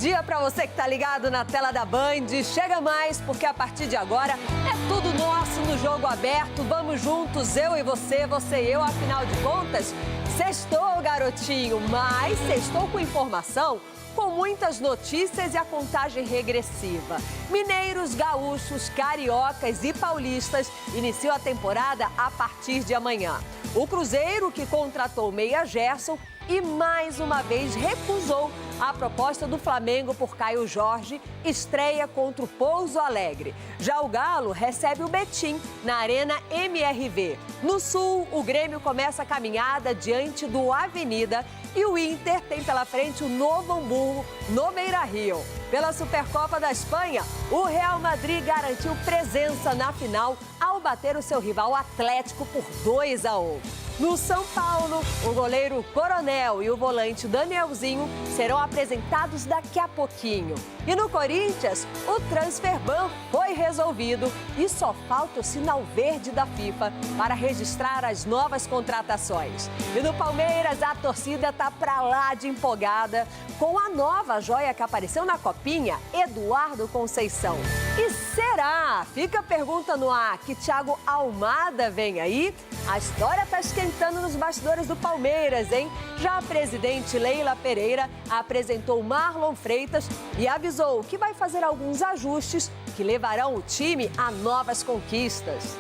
dia para você que tá ligado na tela da Band. Chega mais, porque a partir de agora é tudo nosso no Jogo Aberto. Vamos juntos, eu e você e eu, afinal de contas, sextou, garotinho, mas sextou com informação, com muitas notícias e a contagem regressiva. Mineiros, gaúchos, cariocas e paulistas iniciam a temporada a partir de amanhã. O Cruzeiro, que contratou o meia Gerson, e mais uma vez recusou a proposta do Flamengo por Caio Jorge, estreia contra o Pouso Alegre. Já o Galo recebe o Betim na Arena MRV. No Sul, o Grêmio começa a caminhada diante do Avenida e o Inter tem pela frente o Novo Hamburgo no Beira-Rio. Pela Supercopa da Espanha, o Real Madrid garantiu presença na final ao bater o seu rival Atlético por 2-1. No São Paulo, o goleiro Coronel e o volante Danielzinho serão apresentados daqui a pouquinho. E no Corinthians, o transfer ban foi resolvido e só falta o sinal verde da FIFA para registrar as novas contratações. E no Palmeiras, a torcida tá pra lá de empolgada com a nova joia que apareceu na copinha, Eduardo Conceição. E será? Fica a pergunta no ar que Thiago Almada vem aí? A história tá esquentando nos bastidores do Palmeiras, hein? Já a presidente Leila Pereira apresentou Marlon Freitas e avisou que vai fazer alguns ajustes que levarão o time a novas conquistas.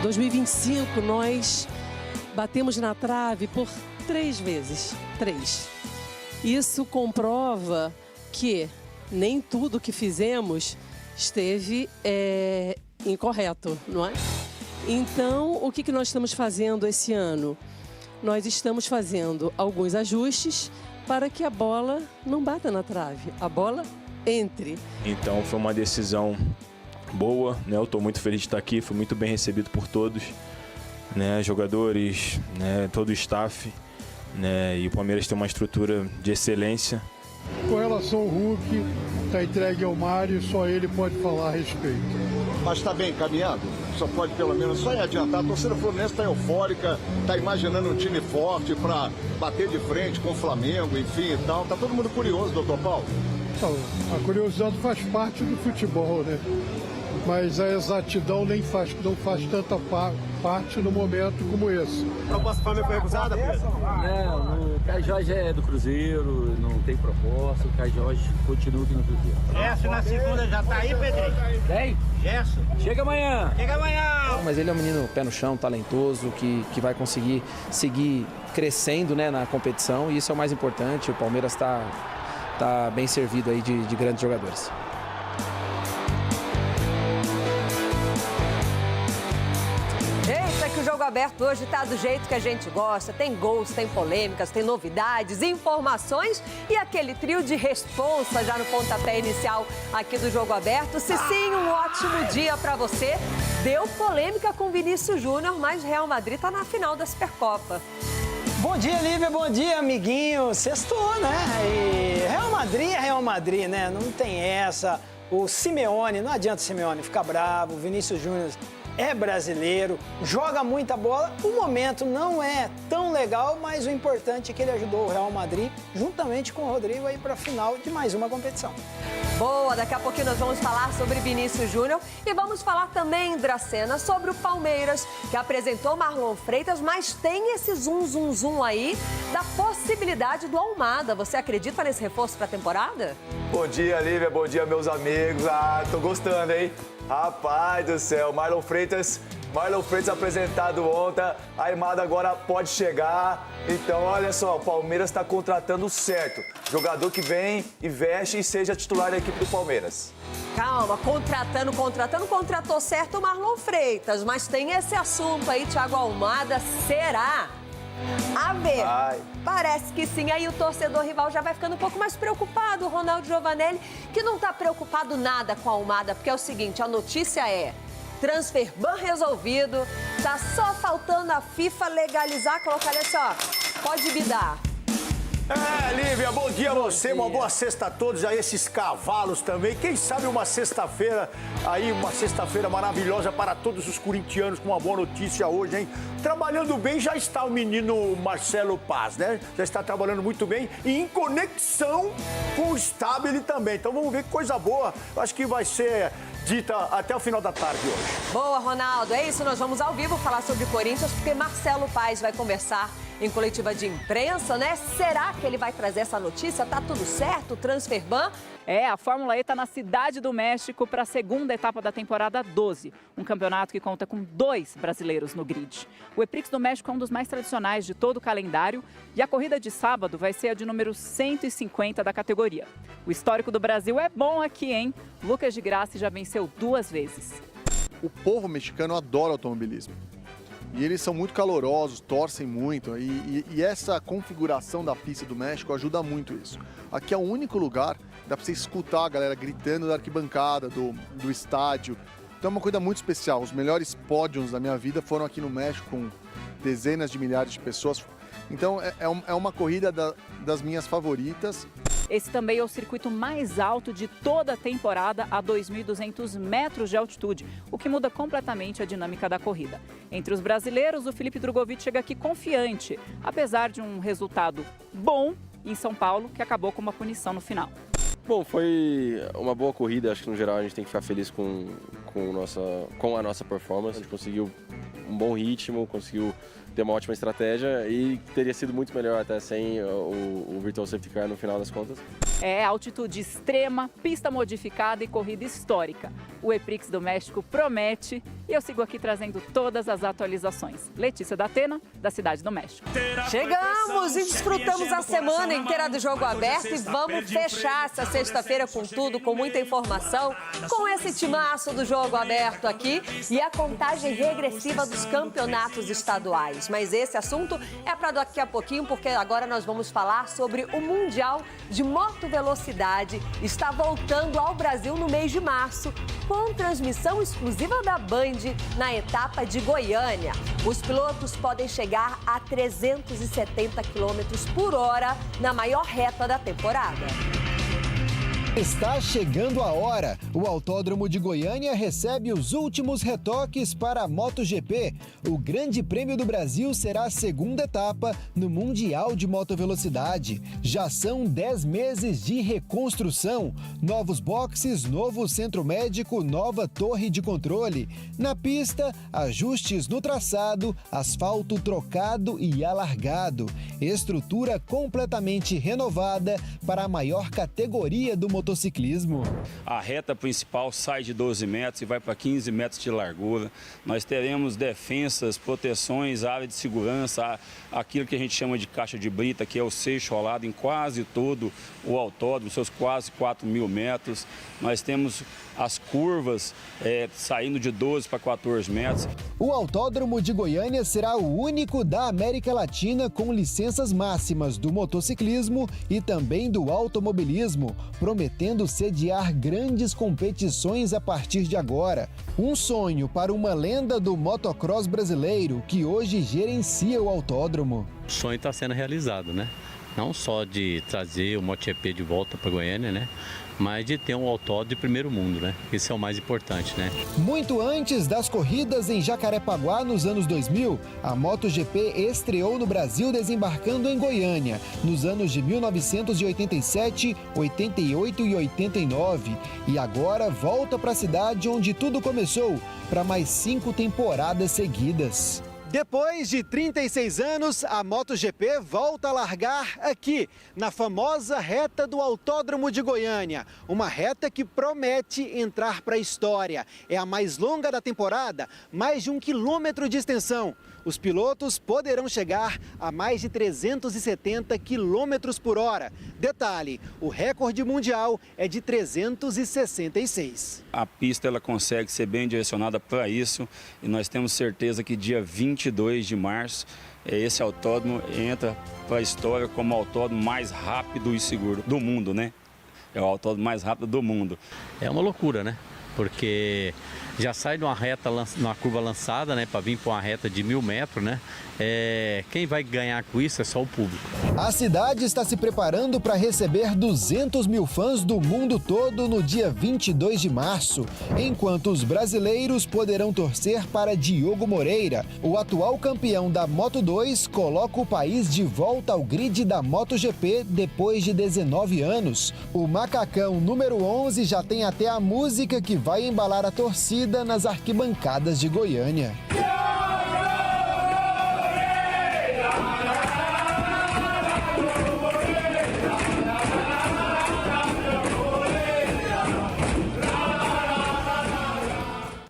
2025 nós batemos na trave por 3 vezes. 3. Isso comprova que nem tudo que fizemos esteve incorreto, não é? Então, o que nós estamos fazendo esse ano? Nós estamos fazendo alguns ajustes para que a bola não bata na trave, a bola entre. Então, foi uma decisão boa, né? Eu estou muito feliz de estar aqui, fui muito bem recebido por todos, né? Jogadores, né? Todo o staff, né? E o Palmeiras tem uma estrutura de excelência. Com relação ao Hulk, está entregue ao Mário, só ele pode falar a respeito. Mas está bem encaminhado? Só pode pelo menos só adiantar. A torcida fluminense está eufórica, está imaginando um time forte para bater de frente com o Flamengo, enfim e tal. Está todo mundo curioso, doutor Paulo? Então, a curiosidade faz parte do futebol, né? Mas a exatidão não faz tanta parte no momento como esse. A proposta do Flamengo foi recusada, Pedro? Não, o Caio Jorge é do Cruzeiro, não tem proposta, o Caio Jorge continua aqui no Cruzeiro. Gerson na segunda já tá aí, Pedrinho? Quem? Gerson. Chega amanhã! Chega amanhã! Mas ele é um menino pé no chão, talentoso, que vai conseguir seguir crescendo, né, na competição, e isso é o mais importante. O Palmeiras está bem servido aí de grandes jogadores. O Jogo Aberto hoje tá do jeito que a gente gosta. Tem gols, tem polêmicas, tem novidades, informações e aquele trio de responsa já no pontapé inicial aqui do Jogo Aberto. Cicinho, um ótimo dia para você. Deu polêmica com Vinícius Júnior, mas Real Madrid tá na final da Supercopa. Bom dia, Lívia. Bom dia, amiguinho. Sextou, né? E Real Madrid é Real Madrid, né? Não tem essa. O Simeone, não adianta o Simeone ficar bravo. O Vinícius Júnior é brasileiro, joga muita bola. O momento não é tão legal, mas o importante é que ele ajudou o Real Madrid, juntamente com o Rodrigo, aí para a final de mais uma competição. Boa, daqui a pouquinho nós vamos falar sobre Vinícius Júnior e vamos falar também, Dracena, sobre o Palmeiras, que apresentou Marlon Freitas, mas tem esse zum aí da possibilidade do Almada. Você acredita nesse reforço para a temporada? Bom dia, Lívia. Bom dia, meus amigos. Tô gostando, hein? Rapaz do céu, Marlon Freitas apresentado ontem, a Almada agora pode chegar. Então, olha só, o Palmeiras está contratando certo. Jogador que vem e veste e seja titular da equipe do Palmeiras. Calma, contratou certo o Marlon Freitas, mas tem esse assunto aí, Thiago Almada, será? A ver, parece que sim. Aí o torcedor rival já vai ficando um pouco mais preocupado. O Ronaldo Giovanelli, que não está preocupado nada com a Almada, porque é o seguinte, a notícia é transfer ban resolvido, tá só faltando a FIFA legalizar, colocar ali assim, ó, pode bidar. Lívia, bom dia a você, uma boa sexta a todos, a esses cavalos também. Quem sabe uma sexta-feira aí, uma sexta-feira maravilhosa para todos os corintianos, com uma boa notícia hoje, hein? Trabalhando bem já está o menino Marcelo Paz, né? Já está trabalhando muito bem e em conexão com o Stabile também. Então vamos ver que coisa boa. Acho que vai ser dita até o final da tarde hoje. Boa, Ronaldo. É isso, nós vamos ao vivo falar sobre Corinthians, porque Marcelo Paz vai conversar em coletiva de imprensa, né? Será que ele vai trazer essa notícia? Tá tudo certo? Transferban? A Fórmula E está na Cidade do México para a segunda etapa da temporada 12, um campeonato que conta com 2 brasileiros no grid. O EPRIX do México é um dos mais tradicionais de todo o calendário e a corrida de sábado vai ser a de número 150 da categoria. O histórico do Brasil é bom aqui, hein? Lucas de Grassi já venceu 2 vezes. O povo mexicano adora automobilismo. E eles são muito calorosos, torcem muito. E essa configuração da pista do México ajuda muito isso. Aqui é o único lugar que dá para você escutar a galera gritando da arquibancada, do estádio. Então é uma coisa muito especial. Os melhores pódios da minha vida foram aqui no México, com dezenas de milhares de pessoas. Então é uma corrida das minhas favoritas. Esse também é o circuito mais alto de toda a temporada, a 2.200 metros de altitude, o que muda completamente a dinâmica da corrida. Entre os brasileiros, o Felipe Drogovic chega aqui confiante, apesar de um resultado bom em São Paulo, que acabou com uma punição no final. Bom, foi uma boa corrida, acho que no geral a gente tem que ficar feliz com a nossa performance. A gente conseguiu um bom ritmo, conseguiu ter uma ótima estratégia e teria sido muito melhor até sem o Virtual Safety Car no final das contas. Altitude extrema, pista modificada e corrida histórica. O EPRIX do México promete e eu sigo aqui trazendo todas as atualizações. Letícia da Atena, da Cidade do México. Chegamos e desfrutamos a semana inteira do Jogo Aberto e vamos fechar essa sexta-feira com tudo, com muita informação, com esse timaço do Jogo Aberto aqui e a contagem regressiva dos campeonatos estaduais. Mas esse assunto é para daqui a pouquinho, porque agora nós vamos falar sobre o Mundial de Motovelocidade. Está voltando ao Brasil no mês de março, com transmissão exclusiva da Band na etapa de Goiânia. Os pilotos podem chegar a 370 km por hora na maior reta da temporada. Está chegando a hora. O Autódromo de Goiânia recebe os últimos retoques para a MotoGP. O Grande Prêmio do Brasil será a segunda etapa no Mundial de Motovelocidade. Já são 10 meses de reconstrução. Novos boxes, novo centro médico, nova torre de controle. Na pista, ajustes no traçado, asfalto trocado e alargado. Estrutura completamente renovada para a maior categoria do motociclismo. A reta principal sai de 12 metros e vai para 15 metros de largura. Nós teremos defensas, proteções, área de segurança, aquilo que a gente chama de caixa de brita, que é o seixo rolado em quase todo o autódromo, seus quase 4.000 metros. Nós temos as curvas saindo de 12 para 14 metros. O Autódromo de Goiânia será o único da América Latina com licenças máximas do motociclismo e também do automobilismo, prometendo sediar grandes competições a partir de agora. Um sonho para uma lenda do motocross brasileiro que hoje gerencia o autódromo. O sonho está sendo realizado, né? Não só de trazer o MotoGP de volta para Goiânia, né? Mas de ter um autódromo de primeiro mundo, né? Esse é o mais importante, né? Muito antes das corridas em Jacarepaguá nos anos 2000, a MotoGP estreou no Brasil desembarcando em Goiânia, nos anos de 1987, 88 e 89. E agora volta para a cidade onde tudo começou, para mais 5 temporadas seguidas. Depois de 36 anos, a MotoGP volta a largar aqui, na famosa reta do Autódromo de Goiânia. Uma reta que promete entrar para a história. É a mais longa da temporada, mais de 1 quilômetro de extensão. Os pilotos poderão chegar a mais de 370 quilômetros por hora. Detalhe, o recorde mundial é de 366. A pista ela consegue ser bem direcionada para isso e nós temos certeza que dia 22 de março esse autódromo entra para a história como o autódromo mais rápido e seguro do mundo, né? É o autódromo mais rápido do mundo. É uma loucura, né? Porque já sai de uma reta, numa curva lançada, né, para vir para uma reta de 1.000 metros, né? Quem vai ganhar com isso é só o público. A cidade está se preparando para receber 200 mil fãs do mundo todo no dia 22 de março, enquanto os brasileiros poderão torcer para Diogo Moreira. O atual campeão da Moto2 coloca o país de volta ao grid da MotoGP depois de 19 anos. O macacão número 11 já tem até a música que vai embalar a torcida nas arquibancadas de Goiânia.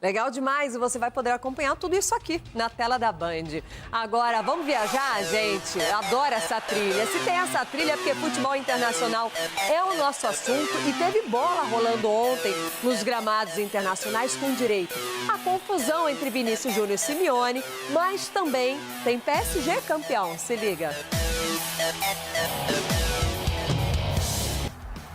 Legal demais, e você vai poder acompanhar tudo isso aqui na tela da Band. Agora, vamos viajar, gente? Eu adoro essa trilha. Se tem essa trilha é porque futebol internacional é o nosso assunto e teve bola rolando ontem nos gramados internacionais com direito à confusão entre Vinícius Júnior e Simeone, mas também tem PSG campeão. Se liga.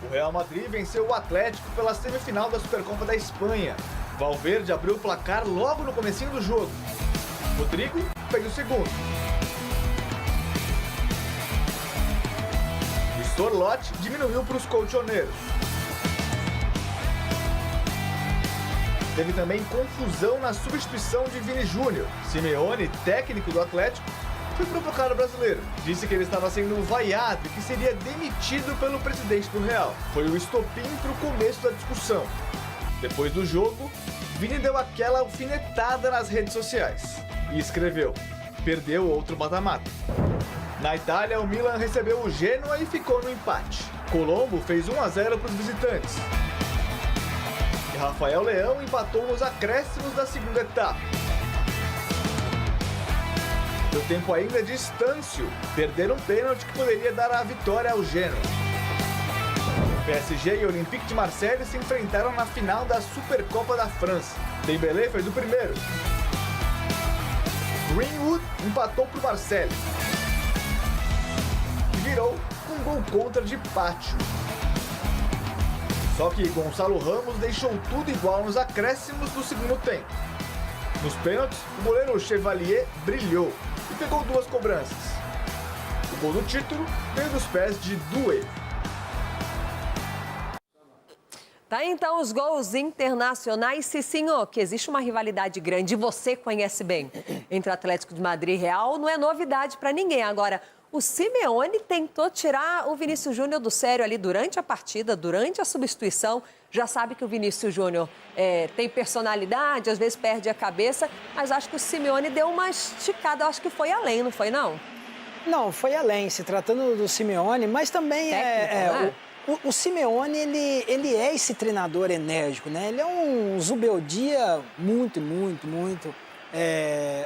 O Real Madrid venceu o Atlético pela semifinal da Supercopa da Espanha. Valverde abriu o placar logo no comecinho do jogo. Rodrigo fez o segundo. E Sorloth diminuiu para os colchoneiros. Teve também confusão na substituição de Vini Júnior. Simeone, técnico do Atlético, foi provocar o brasileiro. Disse que ele estava sendo vaiado e que seria demitido pelo presidente do Real. Foi o estopim para o começo da discussão. Depois do jogo, Vini deu aquela alfinetada nas redes sociais e escreveu: perdeu outro mata-mata. Na Itália, o Milan recebeu o Genoa e ficou no empate. Colombo fez 1-0 para os visitantes. E Rafael Leão empatou nos acréscimos da segunda etapa. Deu tempo ainda de Estâncio perder um pênalti que poderia dar a vitória ao Genoa. PSG e Olympique de Marseille se enfrentaram na final da Supercopa da França. Dembélé fez o primeiro. Greenwood empatou para o Marseille. E virou com um gol contra de pátio. Só que Gonçalo Ramos deixou tudo igual nos acréscimos do segundo tempo. Nos pênaltis, o goleiro Chevalier brilhou e pegou 2 cobranças. O gol do título veio dos pés de Doué. Tá, então, os gols internacionais, Cicinho, que existe uma rivalidade grande, e você conhece bem, entre Atlético de Madrid e Real, não é novidade para ninguém. Agora, o Simeone tentou tirar o Vinícius Júnior do sério ali durante a partida, durante a substituição. Já sabe que o Vinícius Júnior tem personalidade, às vezes perde a cabeça, mas acho que o Simeone deu uma esticada, acho que foi além, não foi não? Não, foi além, se tratando do Simeone, mas também O Simeone, ele é esse treinador enérgico, né? Ele é um Zubeldia muito,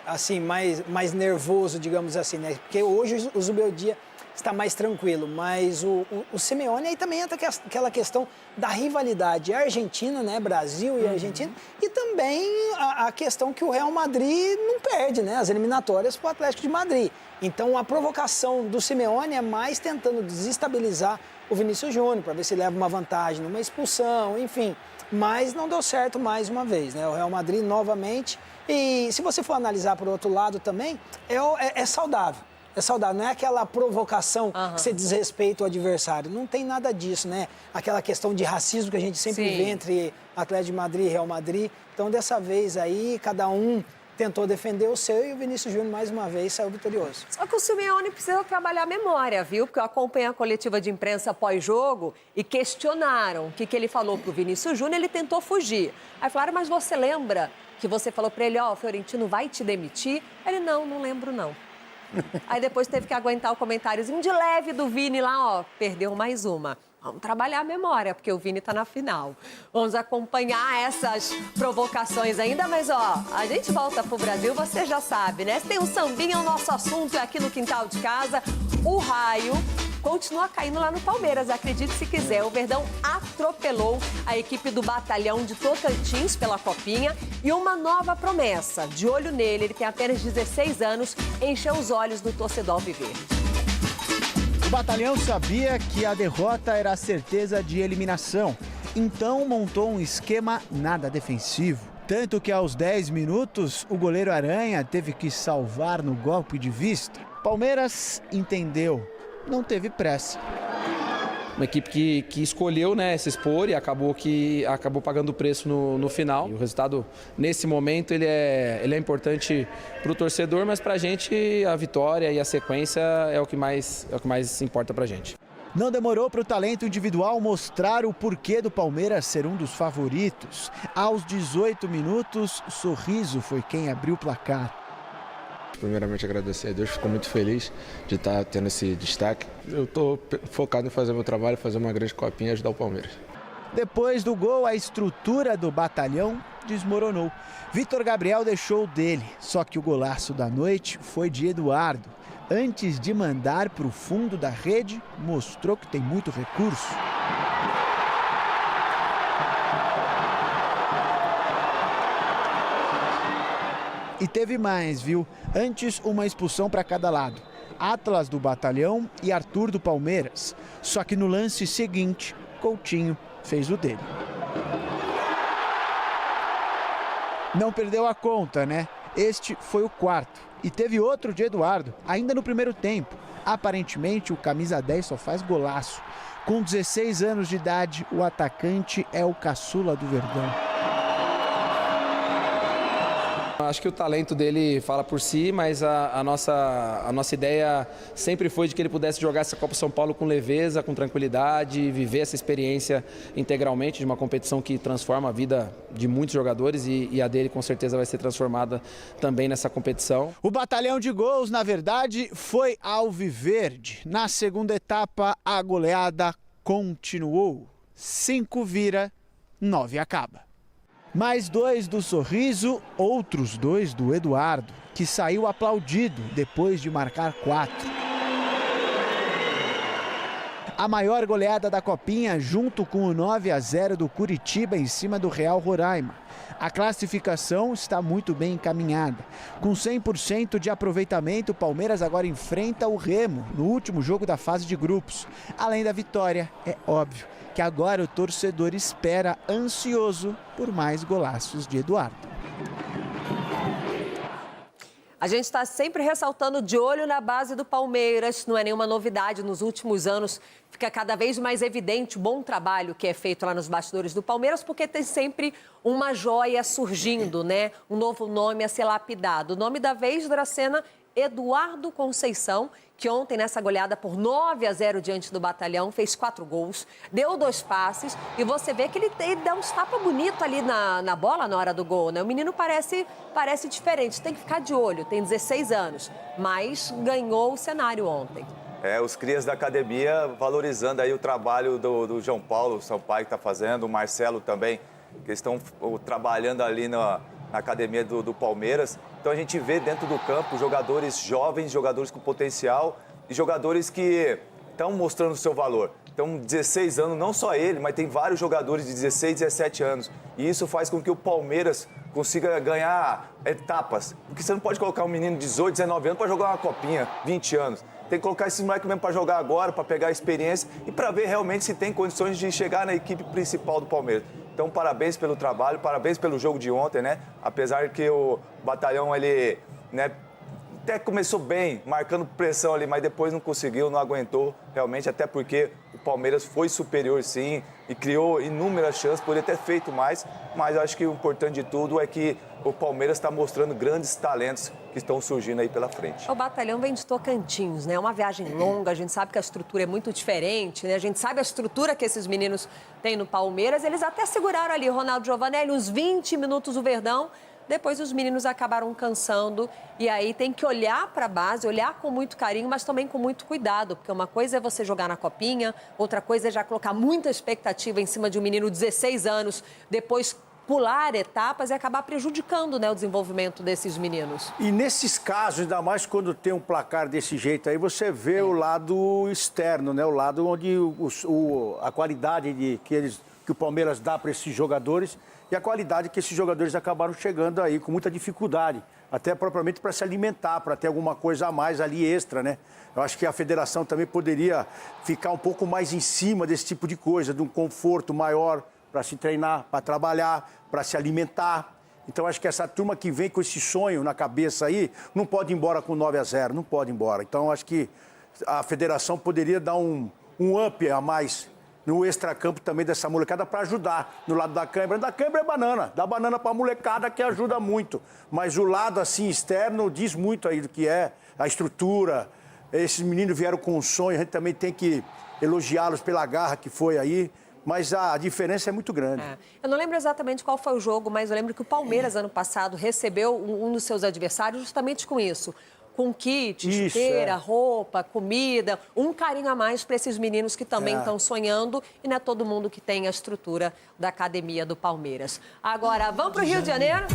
assim, mais nervoso, digamos assim, né? Porque hoje o Zubeldia está mais tranquilo, mas o Simeone aí também entra aquela questão da rivalidade argentina, né? Brasil e Argentina, e também a questão que o Real Madrid não perde, né? As eliminatórias para o Atlético de Madrid. Então, a provocação do Simeone é mais tentando desestabilizar o Vinícius Júnior, para ver se leva uma vantagem numa expulsão, enfim. Mas não deu certo mais uma vez, né? O Real Madrid novamente. E se você for analisar por outro lado também, é saudável. É saudável, não é aquela provocação que você desrespeita o adversário. Não tem nada disso, né? Aquela questão de racismo que a gente sempre vê entre Atlético de Madrid e Real Madrid. Então, dessa vez aí, cada um tentou defender o seu e o Vinícius Júnior, mais uma vez, saiu vitorioso. Só que o Simeone precisa trabalhar a memória, viu? Porque eu acompanhei a coletiva de imprensa pós-jogo e questionaram o que ele falou pro Vinícius Júnior, ele tentou fugir. Aí falaram, mas você lembra que você falou para ele, o Fiorentino vai te demitir? Ele, não lembro não. Aí depois teve que aguentar o comentáriozinho de leve do Vini lá, perdeu mais uma. Vamos trabalhar a memória, porque o Vini tá na final. Vamos acompanhar essas provocações ainda, mas a gente volta pro Brasil, você já sabe, né? Se tem um sambinha, o nosso assunto é aqui no quintal de casa. O raio continua caindo lá no Palmeiras, acredite se quiser. O Verdão atropelou a equipe do Batalhão de Tocantins pela Copinha e uma nova promessa. De olho nele, ele tem apenas 16 anos, encheu os olhos do torcedor alviverde. O Batalhão sabia que a derrota era a certeza de eliminação, então montou um esquema nada defensivo. Tanto que aos 10 minutos, o goleiro Aranha teve que salvar no golpe de vista. Palmeiras entendeu, não teve pressa. Uma equipe que escolheu, né, se expor e acabou pagando o preço no final. E o resultado, nesse momento, ele é importante para o torcedor, mas para a gente a vitória e a sequência é o que mais importa para a gente. Não demorou para o talento individual mostrar o porquê do Palmeiras ser um dos favoritos. Aos 18 minutos, Sorriso foi quem abriu o placar. Primeiramente agradecer a Deus, fico muito feliz de estar tendo esse destaque. Eu estou focado em fazer meu trabalho, fazer uma grande copinha e ajudar o Palmeiras. Depois do gol, a estrutura do batalhão desmoronou. Vitor Gabriel deixou o dele, só que o golaço da noite foi de Eduardo. Antes de mandar para o fundo da rede, mostrou que tem muito recurso. E teve mais, viu? Antes, uma expulsão para cada lado. Atlas do Batalhão e Arthur do Palmeiras. Só que no lance seguinte, Coutinho fez o dele. Não perdeu a conta, né? Este foi o quarto. E teve outro de Eduardo, ainda no primeiro tempo. Aparentemente, o camisa 10 só faz golaço. Com 16 anos de idade, o atacante é o caçula do Verdão. Acho que o talento dele fala por si, mas a nossa ideia sempre foi de que ele pudesse jogar essa Copa São Paulo com leveza, com tranquilidade, viver essa experiência integralmente de uma competição que transforma a vida de muitos jogadores e a dele com certeza vai ser transformada também nessa competição. O batalhão de gols, na verdade, foi alviverde. Na segunda etapa, a goleada continuou. 5 vira, 9 acaba. Mais 2 do Sorriso, outros 2 do Eduardo, que saiu aplaudido depois de marcar 4. A maior goleada da Copinha, junto com o 9-0 do Curitiba em cima do Real Roraima. A classificação está muito bem encaminhada. Com 100% de aproveitamento, o Palmeiras agora enfrenta o Remo no último jogo da fase de grupos. Além da vitória, é óbvio que agora o torcedor espera ansioso por mais golaços de Eduardo. A gente está sempre ressaltando de olho na base do Palmeiras, não é nenhuma novidade. Nos últimos anos fica cada vez mais evidente o bom trabalho que é feito lá nos bastidores do Palmeiras, porque tem sempre uma joia surgindo, né? Um novo nome a ser lapidado. O nome da vez, Dracena, Eduardo Conceição, que ontem, nessa goleada por 9-0 diante do Batalhão, fez 4 gols, deu 2 passes e você vê que ele dá uns tapas bonitos ali na bola na hora do gol, né? O menino parece diferente, tem que ficar de olho, tem 16 anos, mas ganhou o cenário ontem. Os crias da academia valorizando aí o trabalho do João Paulo Sampaio que está fazendo, o Marcelo também, que estão trabalhando ali na academia do Palmeiras. Então a gente vê dentro do campo jogadores jovens, jogadores com potencial e jogadores que estão mostrando o seu valor. Então 16 anos, não só ele, mas tem vários jogadores de 16, 17 anos. E isso faz com que o Palmeiras consiga ganhar etapas. Porque você não pode colocar um menino de 18, 19 anos para jogar uma copinha, 20 anos. Tem que colocar esses moleques mesmo para jogar agora, para pegar a experiência e para ver realmente se tem condições de chegar na equipe principal do Palmeiras. Então, parabéns pelo trabalho, parabéns pelo jogo de ontem, né? Apesar que o Batalhão, ele, né, até começou bem, marcando pressão ali, mas depois não conseguiu, não aguentou realmente, até porque o Palmeiras foi superior, sim, e criou inúmeras chances, poderia ter feito mais, mas acho que o importante de tudo é que o Palmeiras está mostrando grandes talentos que estão surgindo aí pela frente. O Batalhão vem de Tocantins, né? É uma viagem longa, a gente sabe que a estrutura é muito diferente, né? A gente sabe a estrutura que esses meninos têm no Palmeiras. Eles até seguraram ali, Ronaldo Giovanelli, uns 20 minutos o Verdão. Depois os meninos acabaram cansando e aí tem que olhar para a base, olhar com muito carinho, mas também com muito cuidado, porque uma coisa é você jogar na copinha, outra coisa é já colocar muita expectativa em cima de um menino de 16 anos, depois pular etapas e acabar prejudicando, né, o desenvolvimento desses meninos. E nesses casos, ainda mais quando tem um placar desse jeito aí, você vê o lado externo, né? O lado onde a qualidade que o Palmeiras dá para esses jogadores e a qualidade que esses jogadores acabaram chegando aí com muita dificuldade, até propriamente para se alimentar, para ter alguma coisa a mais ali extra, né? Eu acho que a federação também poderia ficar um pouco mais em cima desse tipo de coisa, de um conforto maior para se treinar, para trabalhar, para se alimentar. Então acho que essa turma que vem com esse sonho na cabeça aí, não pode ir embora com 9-0, não pode ir embora. Então acho que a federação poderia dar um up a mais no extracampo também dessa molecada para ajudar no lado da câimbra. Da câimbra é banana, dá banana para a molecada que ajuda muito. Mas o lado assim externo diz muito aí do que é a estrutura. Esses meninos vieram com um sonho, a gente também tem que elogiá-los pela garra que foi aí. Mas a diferença é muito grande. Eu não lembro exatamente qual foi o jogo, mas eu lembro que o Palmeiras, ano passado, recebeu um dos seus adversários justamente com isso. Com kit, chuteira, roupa, comida, um carinho a mais para esses meninos que também estão sonhando. E não é todo mundo que tem a estrutura da academia do Palmeiras. Agora, vamos para o Rio de Janeiro?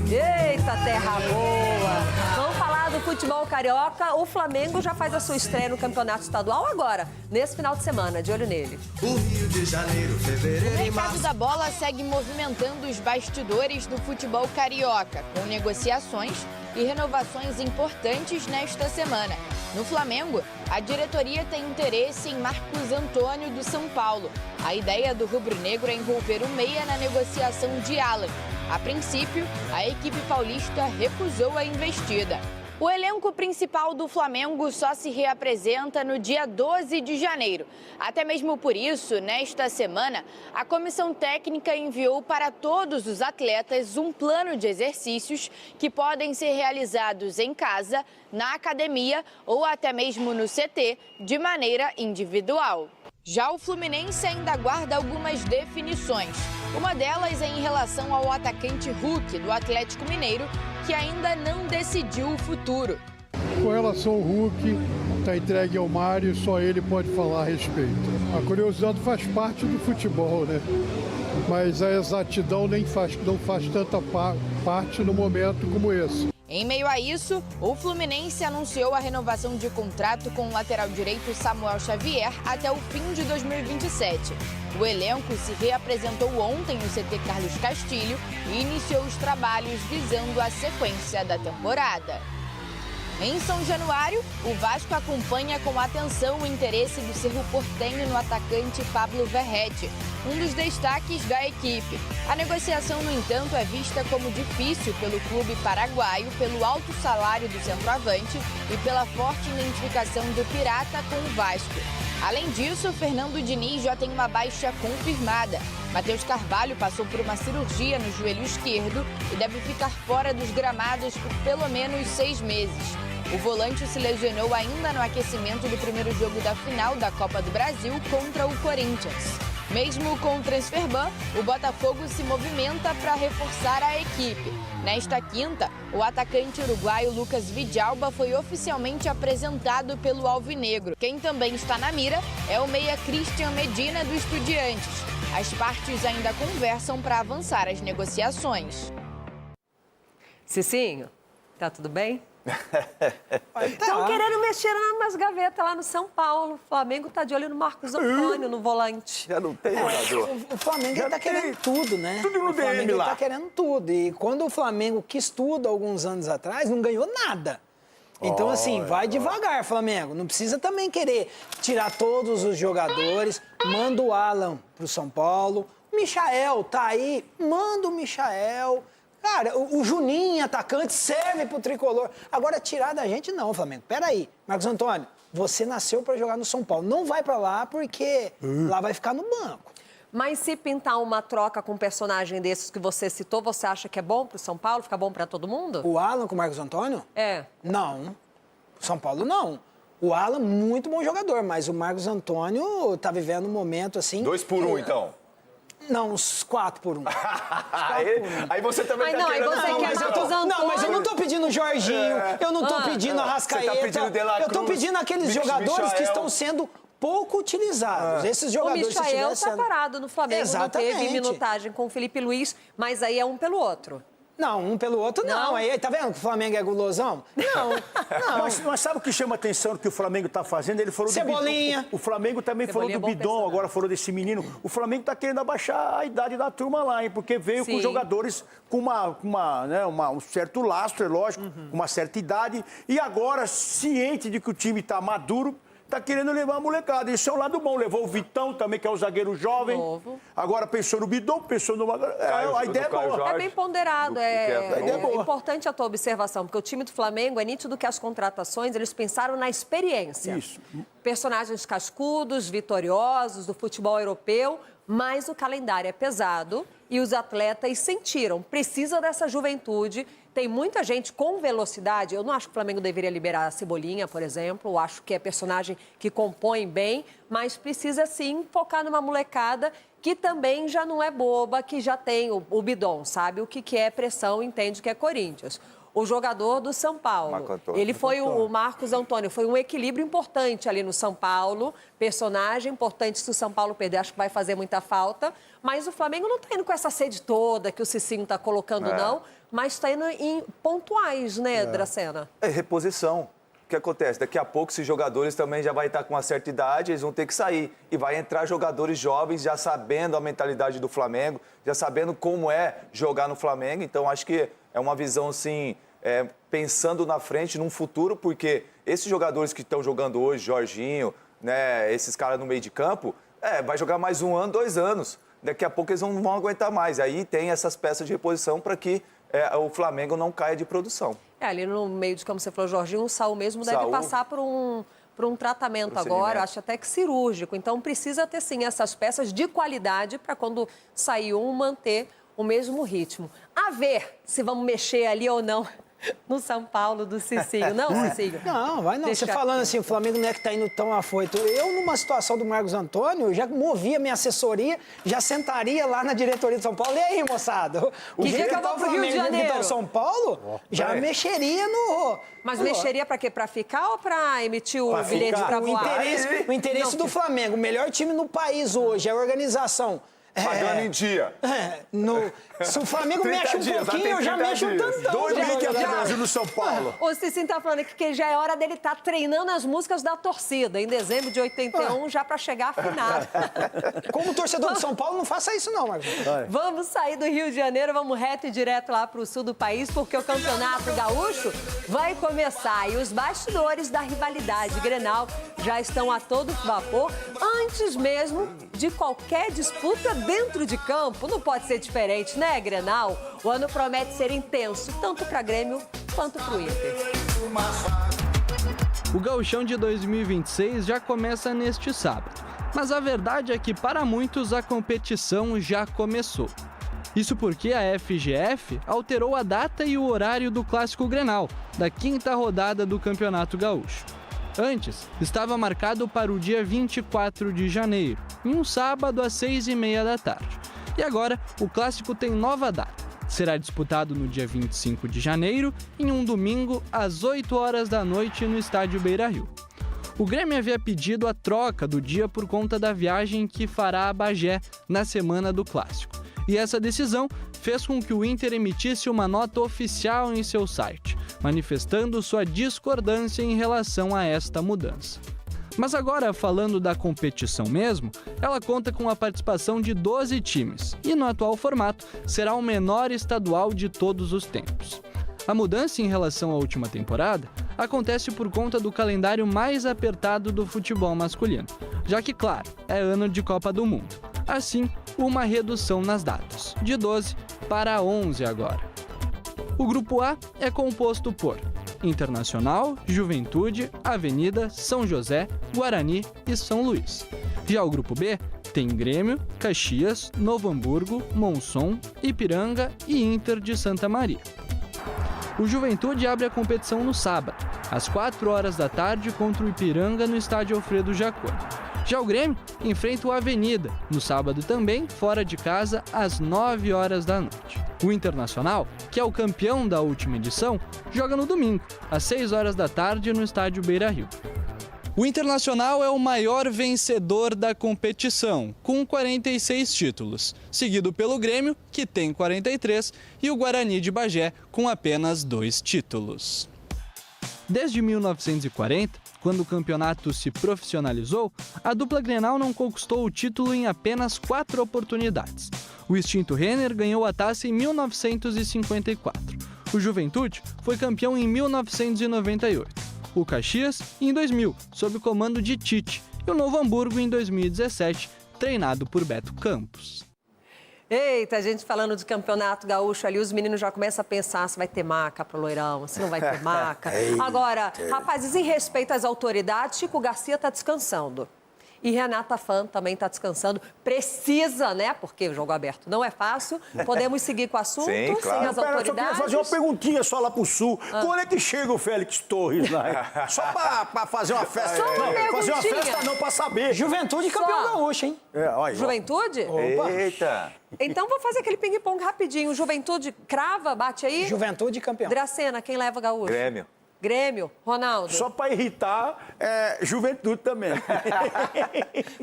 Eita, terra boa! Vamos falar do futebol carioca. O Flamengo já faz a sua estreia no campeonato estadual agora, nesse final de semana. De olho nele. O Rio de Janeiro, fevereiro e março. O mercado da bola segue movimentando os bastidores do futebol carioca, com negociações e renovações importantes nesta semana. No Flamengo, a diretoria tem interesse em Marcos Antônio do São Paulo. A ideia do rubro-negro é envolver o meia na negociação de Alan. A princípio, a equipe paulista recusou a investida. O elenco principal do Flamengo só se reapresenta no dia 12 de janeiro. Até mesmo por isso, nesta semana, a comissão técnica enviou para todos os atletas um plano de exercícios que podem ser realizados em casa, na academia ou até mesmo no CT, de maneira individual. Já o Fluminense ainda aguarda algumas definições. Uma delas é em relação ao atacante Hulk, do Atlético Mineiro, que ainda não decidiu o futuro. Com relação ao Hulk, está entregue ao Mário, só ele pode falar a respeito. A curiosidade faz parte do futebol, né? Mas a exatidão não faz tanta parte no momento como esse. Em meio a isso, o Fluminense anunciou a renovação de contrato com o lateral direito Samuel Xavier até o fim de 2027. O elenco se reapresentou ontem no CT Carlos Castilho e iniciou os trabalhos visando a sequência da temporada. Em São Januário, o Vasco acompanha com atenção o interesse do Cerro Porteño no atacante Pablo Verratti, um dos destaques da equipe. A negociação, no entanto, é vista como difícil pelo clube paraguaio, pelo alto salário do centroavante e pela forte identificação do Pirata com o Vasco. Além disso, Fernando Diniz já tem uma baixa confirmada. Matheus Carvalho passou por uma cirurgia no joelho esquerdo e deve ficar fora dos gramados por pelo menos 6 meses. O volante se lesionou ainda no aquecimento do primeiro jogo da final da Copa do Brasil contra o Corinthians. Mesmo com o transferban, o Botafogo se movimenta para reforçar a equipe. Nesta quinta, o atacante uruguaio Lucas Vidalba foi oficialmente apresentado pelo Alvinegro. Quem também está na mira é o meia Christian Medina do Estudiantes. As partes ainda conversam para avançar as negociações. Cicinho, tá tudo bem? Estão querendo mexer nas gavetas lá no São Paulo. O Flamengo tá de olho no Marcos Antônio, no volante. Já não tem jogador. O Flamengo está querendo tudo, né? Tudo no o Flamengo DM lá. Está querendo tudo. E quando o Flamengo quis tudo alguns anos atrás, não ganhou nada. Então, assim, vai devagar, Flamengo. Não precisa também querer tirar todos os jogadores. Manda o Alan pro São Paulo. O Michael tá aí, manda o Michael. Cara, o Juninho, atacante, serve pro tricolor. Agora, tirar da gente, não, Flamengo. Peraí, Marcos Antônio, você nasceu para jogar no São Paulo. Não vai para lá porque lá vai ficar no banco. Mas se pintar uma troca com um personagem desses que você citou, você acha que é bom pro São Paulo? Fica bom para todo mundo? O Alan com o Marcos Antônio? É. Não. São Paulo, não. O Alan, muito bom jogador, mas o Marcos Antônio tá vivendo um momento assim... 2 por 1, então. Não, uns 4 por 1. Aí você também tá querendo... Não, mas eu não tô pedindo o Jorginho, eu não tô pedindo a Arrascaeta, Você tá pedindo De La Cruz, eu tô pedindo aqueles jogadores Michael. que estão sendo pouco utilizados. Esses jogadores... O Michael tá parado no Flamengo, Exatamente. Não teve minutagem com o Felipe Luiz, mas aí é um pelo outro. Não, um pelo outro não. Aí, tá vendo que o Flamengo é gulosão? Não. Mas sabe o que chama atenção do que o Flamengo tá fazendo? Ele falou Cebolinha. do Bidon. O Flamengo também Cebolinha falou do Bidon, personagem. agora falou desse menino. O Flamengo tá querendo abaixar a idade da turma lá, hein? Porque veio com jogadores com um certo lastro, é lógico, com uma certa idade. E agora, ciente de que o time tá maduro, tá querendo levar a molecada. Isso é um lado bom. Levou o Vitão também, que é o zagueiro jovem. Novo. Agora pensou no Bidon, pensou no... a ideia é boa. É bem ponderado, A ideia é boa. importante a tua observação, porque o time do Flamengo é nítido que as contratações, eles pensaram na experiência. Isso. Personagens cascudos, vitoriosos, do futebol europeu, mas o calendário é pesado e os atletas sentiram, precisa dessa juventude. Tem muita gente com velocidade. Eu não acho que o Flamengo deveria liberar a Cebolinha, por exemplo. Eu acho que é personagem que compõe bem, mas precisa sim focar numa molecada que também já não é boba, que já tem o bidon, sabe? O que é pressão, entende que é Corinthians. O jogador do São Paulo, ele foi o Marcos Antônio, foi um equilíbrio importante ali no São Paulo, personagem importante. Se o São Paulo perder, acho que vai fazer muita falta, mas o Flamengo não está indo com essa sede toda que o Cicinho está colocando, não, mas está indo em pontuais, né, Dracena? É reposição. O que acontece? Daqui a pouco, esses jogadores também já vai estar com uma certa idade, eles vão ter que sair. E vai entrar jogadores jovens já sabendo a mentalidade do Flamengo, já sabendo como é jogar no Flamengo. Então, acho que é uma visão, assim, pensando na frente, num futuro, porque esses jogadores que estão jogando hoje, Jorginho, né, esses caras no meio de campo, vai jogar mais 1 ano, 2 anos. Daqui a pouco eles não vão aguentar mais. Aí tem essas peças de reposição para que o Flamengo não caia de produção. Ali no meio de campo, você falou, Jorginho, o Saul mesmo deve passar por um tratamento agora, acho até que cirúrgico. Então, precisa ter, sim, essas peças de qualidade para quando sair um, manter o mesmo ritmo. A ver se vamos mexer ali ou não no São Paulo do Cicinho. Não, Cicinho? Não, vai não. Deixa Você falando assim, o Flamengo não é que tá indo tão afoito. Eu, numa situação do Marcos Antônio, já movia minha assessoria, já sentaria lá na diretoria de São Paulo. E aí, moçada? Que dia que eu vou pro Rio de Janeiro? São Paulo, já mexeria no... Mas mexeria para quê? Para ficar ou para emitir o bilhete para voar? O interesse do Flamengo, o melhor time no país hoje, é a organização. Pagando em dia. Se o Flamengo mexe um pouquinho, eu já mexo um tantão. 2 mil que é do Brasil no São Paulo. O Cicinho tá falando aqui que já é hora dele estar treinando as músicas da torcida, em dezembro de 81, já para chegar afinado. Como torcedor de São Paulo, não faça isso não, Marcos. Vamos sair do Rio de Janeiro, vamos reto e direto lá para o sul do país, porque o Campeonato Gaúcho vai começar. E os bastidores da rivalidade Grenal já estão a todo vapor, antes mesmo de qualquer disputa dentro de campo. Não pode ser diferente, né, Grenal? O ano promete ser intenso, tanto para Grêmio quanto para o Inter. O Gauchão de 2026 já começa neste sábado. Mas a verdade é que, para muitos, a competição já começou. Isso porque a FGF alterou a data e o horário do Clássico Grenal, da 5ª rodada do Campeonato Gaúcho. Antes, estava marcado para o dia 24 de janeiro, em um sábado às 6h30 da tarde. E agora, o clássico tem nova data. Será disputado no dia 25 de janeiro, em um domingo, às 8 horas da noite, no estádio Beira-Rio. O Grêmio havia pedido a troca do dia por conta da viagem que fará a Bagé na semana do clássico. E essa decisão fez com que o Inter emitisse uma nota oficial em seu site, manifestando sua discordância em relação a esta mudança. Mas agora, falando da competição mesmo, ela conta com a participação de 12 times e, no atual formato, será o menor estadual de todos os tempos. A mudança em relação à última temporada acontece por conta do calendário mais apertado do futebol masculino, já que, claro, é ano de Copa do Mundo. Assim, uma redução nas datas, de 12 para 11 agora. O Grupo A é composto por Internacional, Juventude, Avenida, São José, Guarani e São Luís. Já o Grupo B tem Grêmio, Caxias, Novo Hamburgo, Monson, Ipiranga e Inter de Santa Maria. O Juventude abre a competição no sábado, às 4 horas da tarde, contra o Ipiranga no estádio Alfredo Jaconi. Já o Grêmio enfrenta o Avenida, no sábado também, fora de casa, às 9 horas da noite. O Internacional, que é o campeão da última edição, joga no domingo, às 6 horas da tarde, no estádio Beira-Rio. O Internacional é o maior vencedor da competição, com 46 títulos, seguido pelo Grêmio, que tem 43, e o Guarani de Bagé, com apenas 2 títulos. Desde 1940, quando o campeonato se profissionalizou, a dupla Grenal não conquistou o título em apenas 4 oportunidades. O extinto Renner ganhou a taça em 1954. O Juventude foi campeão em 1998. o Caxias em 2000, sob o comando de Tite, e o Novo Hamburgo em 2017, treinado por Beto Campos. Eita, a gente falando de campeonato gaúcho ali, os meninos já começam a pensar se vai ter maca pro Loirão, se não vai ter maca. Agora, rapazes, em respeito às autoridades, Chico Garcia tá descansando. E Renata Fã também está descansando. Precisa, né? Porque o jogo aberto não é fácil. Podemos seguir com o assunto, sem as autoridades. Eu queria fazer uma perguntinha só lá pro Sul. Quando é que chega o Félix Torres lá? Só pra fazer uma festa. Só uma perguntinha. Fazer uma festa não, pra saber. Juventude campeão gaúcho, hein? Olha, Juventude? Opa. Eita! Então vou fazer aquele ping-pong rapidinho. Juventude crava, bate aí. Juventude campeão. Dracena, quem leva gaúcho? Grêmio, Ronaldo. Só para irritar, Juventude também.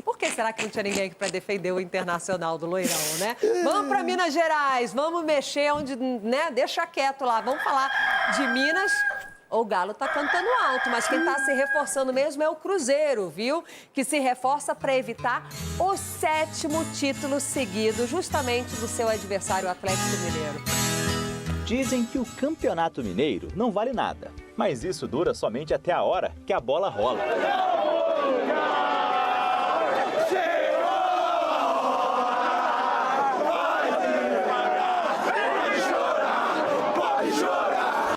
Por que será que não tinha ninguém aqui para defender o Internacional do Loirão, né? Vamos para Minas Gerais, vamos mexer onde, né? Deixa quieto lá, vamos falar de Minas. O Galo tá cantando alto, mas quem tá se reforçando mesmo é o Cruzeiro, viu? Que se reforça para evitar o 7º título seguido, justamente do seu adversário, o Atlético Mineiro. Dizem que o Campeonato Mineiro não vale nada, mas isso dura somente até a hora que a bola rola.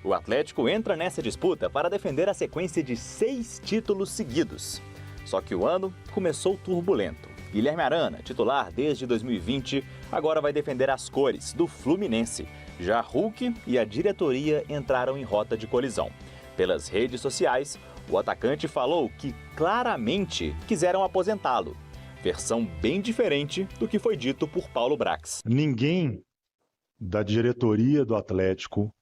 O Atlético entra nessa disputa para defender a sequência de 6 títulos seguidos. Só que o ano começou turbulento. Guilherme Arana, titular desde 2020, agora vai defender as cores do Fluminense. Já Hulk e a diretoria entraram em rota de colisão. Pelas redes sociais, o atacante falou que claramente quiseram aposentá-lo. Versão bem diferente do que foi dito por Paulo Brax. Ninguém da diretoria do Atlético,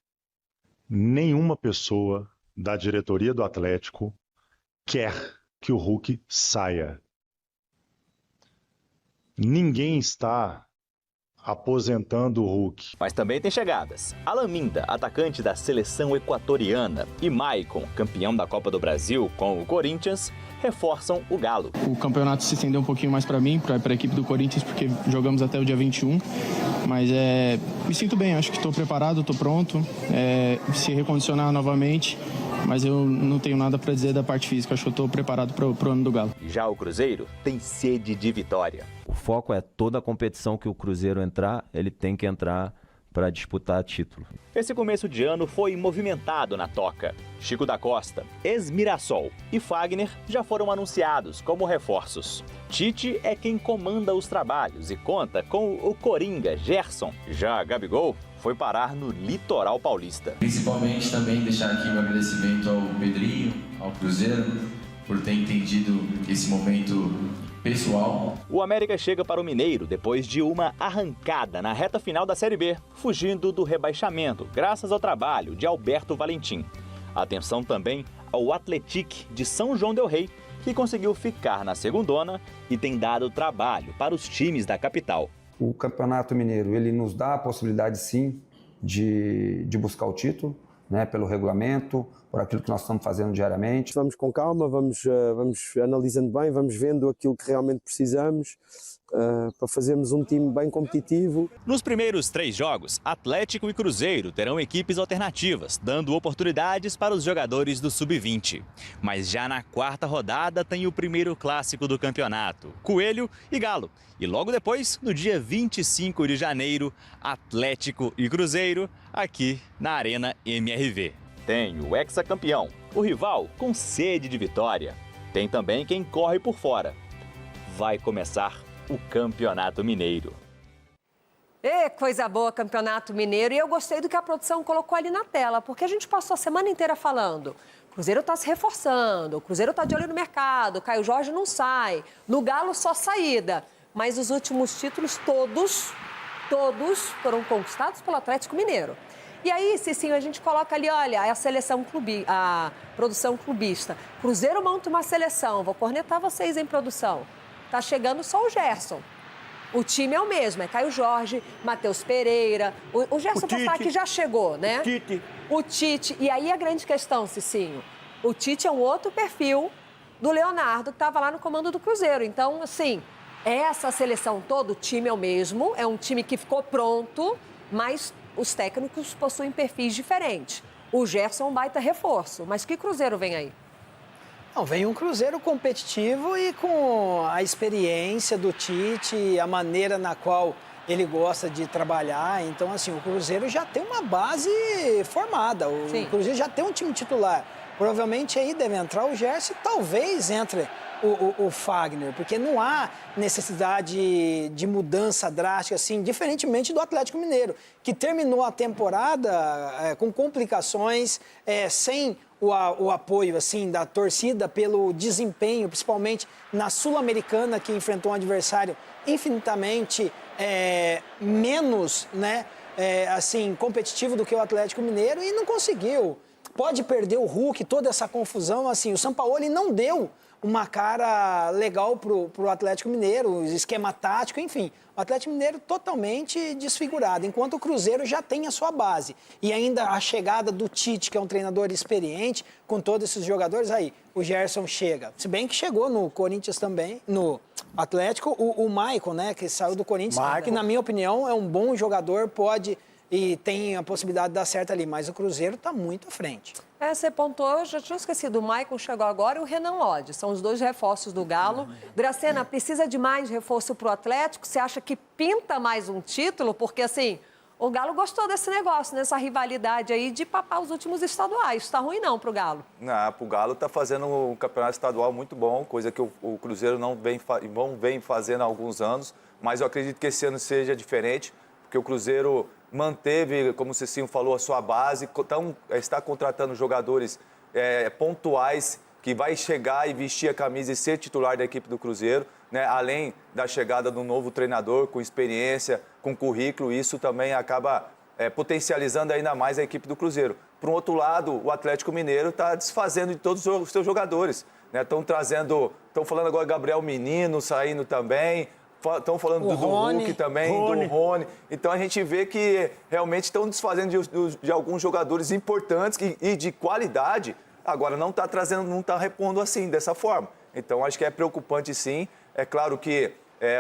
nenhuma pessoa da diretoria do Atlético quer que o Hulk saia. Ninguém está aposentando o Hulk. Mas também tem chegadas. Alan Minda, atacante da seleção equatoriana, e Maicon, campeão da Copa do Brasil com o Corinthians, reforçam o Galo. O campeonato se estendeu um pouquinho mais para mim, para a equipe do Corinthians, porque jogamos até o dia 21. Mas me sinto bem, acho que estou preparado, estou pronto. Se recondicionar novamente, mas eu não tenho nada para dizer da parte física. Acho que eu estou preparado para o ano do Galo. Já o Cruzeiro tem sede de vitória. O foco é toda a competição que o Cruzeiro entrar, ele tem que entrar para disputar título. Esse começo de ano foi movimentado na Toca. Chico da Costa, ex-Mirassol e Fagner já foram anunciados como reforços. Tite é quem comanda os trabalhos e conta com o Coringa, Gerson. Já Gabigol foi parar no litoral paulista. Principalmente também deixar aqui um agradecimento ao Pedrinho, ao Cruzeiro, por ter entendido esse momento pessoal. O América chega para o Mineiro depois de uma arrancada na reta final da Série B, fugindo do rebaixamento, graças ao trabalho de Alberto Valentim. Atenção também ao Atlético de São João del Rei, que conseguiu ficar na segundona e tem dado trabalho para os times da capital. O Campeonato Mineiro, ele nos dá a possibilidade, sim, de buscar o título, né, pelo regulamento, por aquilo que nós estamos fazendo diariamente. Vamos com calma, vamos analisando bem, vamos vendo aquilo que realmente precisamos para fazermos um time bem competitivo. Nos primeiros 3 jogos, Atlético e Cruzeiro terão equipes alternativas, dando oportunidades para os jogadores do Sub-20. Mas já na 4ª rodada tem o primeiro clássico do campeonato, Coelho e Galo. E logo depois, no dia 25 de janeiro, Atlético e Cruzeiro, aqui na Arena MRV. Tem o hexacampeão, o rival com sede de vitória. Tem também quem corre por fora. Vai começar o Campeonato Mineiro. Coisa boa, Campeonato Mineiro. E eu gostei do que a produção colocou ali na tela, porque a gente passou a semana inteira falando. O Cruzeiro está se reforçando, o Cruzeiro está de olho no mercado, o Caio Jorge não sai, no Galo só saída. Mas os últimos títulos, todos foram conquistados pelo Atlético Mineiro. E aí, Cicinho, a gente coloca ali, olha, a produção clubista. Cruzeiro monta uma seleção, vou cornetar vocês em produção. Tá chegando só o Gerson. O time é o mesmo, é Caio Jorge, Matheus Pereira. O Gerson, para falar que já chegou, né? O Tite. E aí a grande questão, Cicinho, o Tite é um outro perfil do Leonardo, que estava lá no comando do Cruzeiro. Então, assim, essa seleção toda, o time é o mesmo, é um time que ficou pronto, mas os técnicos possuem perfis diferentes. O Gerson é um baita reforço, mas que Cruzeiro vem aí? Não, vem um Cruzeiro competitivo e com a experiência do Tite, a maneira na qual ele gosta de trabalhar. Então, assim, o Cruzeiro já tem uma base formada. O Cruzeiro já tem um time titular. Provavelmente aí deve entrar o Gerson e talvez entre o Fagner, porque não há necessidade de mudança drástica, assim, diferentemente do Atlético Mineiro, que terminou a temporada com complicações, sem o apoio, assim, da torcida pelo desempenho, principalmente na Sul-Americana, que enfrentou um adversário infinitamente menos, né, assim, competitivo do que o Atlético Mineiro e não conseguiu. Pode perder o Hulk, toda essa confusão, assim, o Sampaoli não deu uma cara legal pro Atlético Mineiro, esquema tático, enfim. O Atlético Mineiro totalmente desfigurado, enquanto o Cruzeiro já tem a sua base. E ainda a chegada do Tite, que é um treinador experiente, com todos esses jogadores, aí o Gerson chega. Se bem que chegou no Corinthians também, no Atlético, o Maicon, né, que saiu do Corinthians, que na minha opinião é um bom jogador, pode e tem a possibilidade de dar certo ali, mas o Cruzeiro está muito à frente. Você pontuou, eu já tinha esquecido, o Maicon chegou agora e o Renan Lodge, são os dois reforços do Galo. Dracena, precisa de mais reforço para o Atlético? Você acha que pinta mais um título? Porque, assim, o Galo gostou desse negócio, dessa rivalidade aí de papar os últimos estaduais. Está ruim não para o Galo? Não, para o Galo está fazendo um campeonato estadual muito bom, coisa que o Cruzeiro não vem fazendo há alguns anos, mas eu acredito que esse ano seja diferente, porque o Cruzeiro manteve, como o Cicinho falou, a sua base, está contratando jogadores pontuais que vai chegar e vestir a camisa e ser titular da equipe do Cruzeiro, né? Além da chegada do novo treinador com experiência, com currículo, isso também acaba potencializando ainda mais a equipe do Cruzeiro. Por um outro lado, o Atlético Mineiro está desfazendo de todos os seus jogadores, né? Estão falando agora Gabriel Menino saindo também, estão falando do Hulk também, do Rony. Então a gente vê que realmente estão desfazendo de alguns jogadores importantes e de qualidade. Agora não está trazendo, não está repondo assim, dessa forma. Então acho que é preocupante sim. É claro que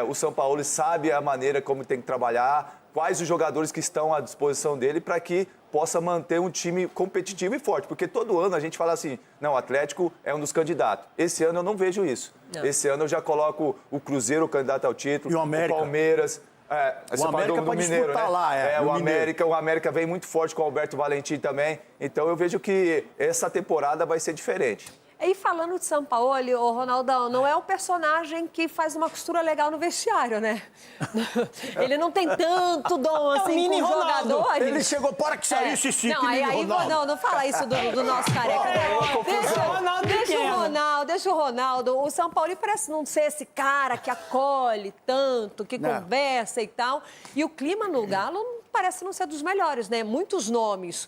o Sampaoli sabe a maneira como tem que trabalhar, quais os jogadores que estão à disposição dele para que possa manter um time competitivo e forte. Porque todo ano a gente fala assim, não, o Atlético é um dos candidatos. Esse ano eu não vejo isso. Não. Esse ano eu já coloco o Cruzeiro candidato ao título, e o Palmeiras. O América pode Mineiro, disputar, né? lá, o América vem muito forte com o Alberto Valentim também. Então eu vejo que essa temporada vai ser diferente. E falando de Sampaoli, o Ronaldão, não é um personagem que faz uma costura legal no vestiário, né? Ele não tem tanto dom assim com jogadores. Ele chegou, para que saiu esse Chico, não fala isso do nosso careca. Deixa o Ronaldo. O Sampaoli parece não ser esse cara que acolhe tanto, que conversa e tal. E o clima no Galo parece não ser dos melhores, né? Muitos nomes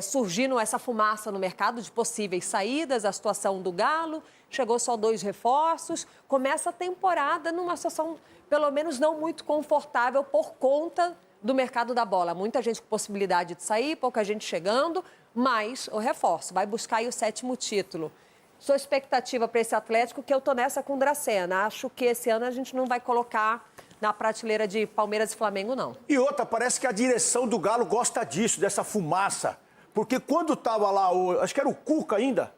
surgindo essa fumaça no mercado de possíveis saídas, a situação do Galo, chegou só 2 reforços, começa a temporada numa situação, pelo menos, não muito confortável por conta do mercado da bola. Muita gente com possibilidade de sair, pouca gente chegando, mas o reforço vai buscar aí o 7º título. Sua expectativa para esse Atlético, que eu tô nessa com o Dracena. Acho que esse ano a gente não vai colocar na prateleira de Palmeiras e Flamengo, não. E outra, parece que a direção do Galo gosta disso, dessa fumaça. Porque quando tava lá, acho que era o Cuca ainda,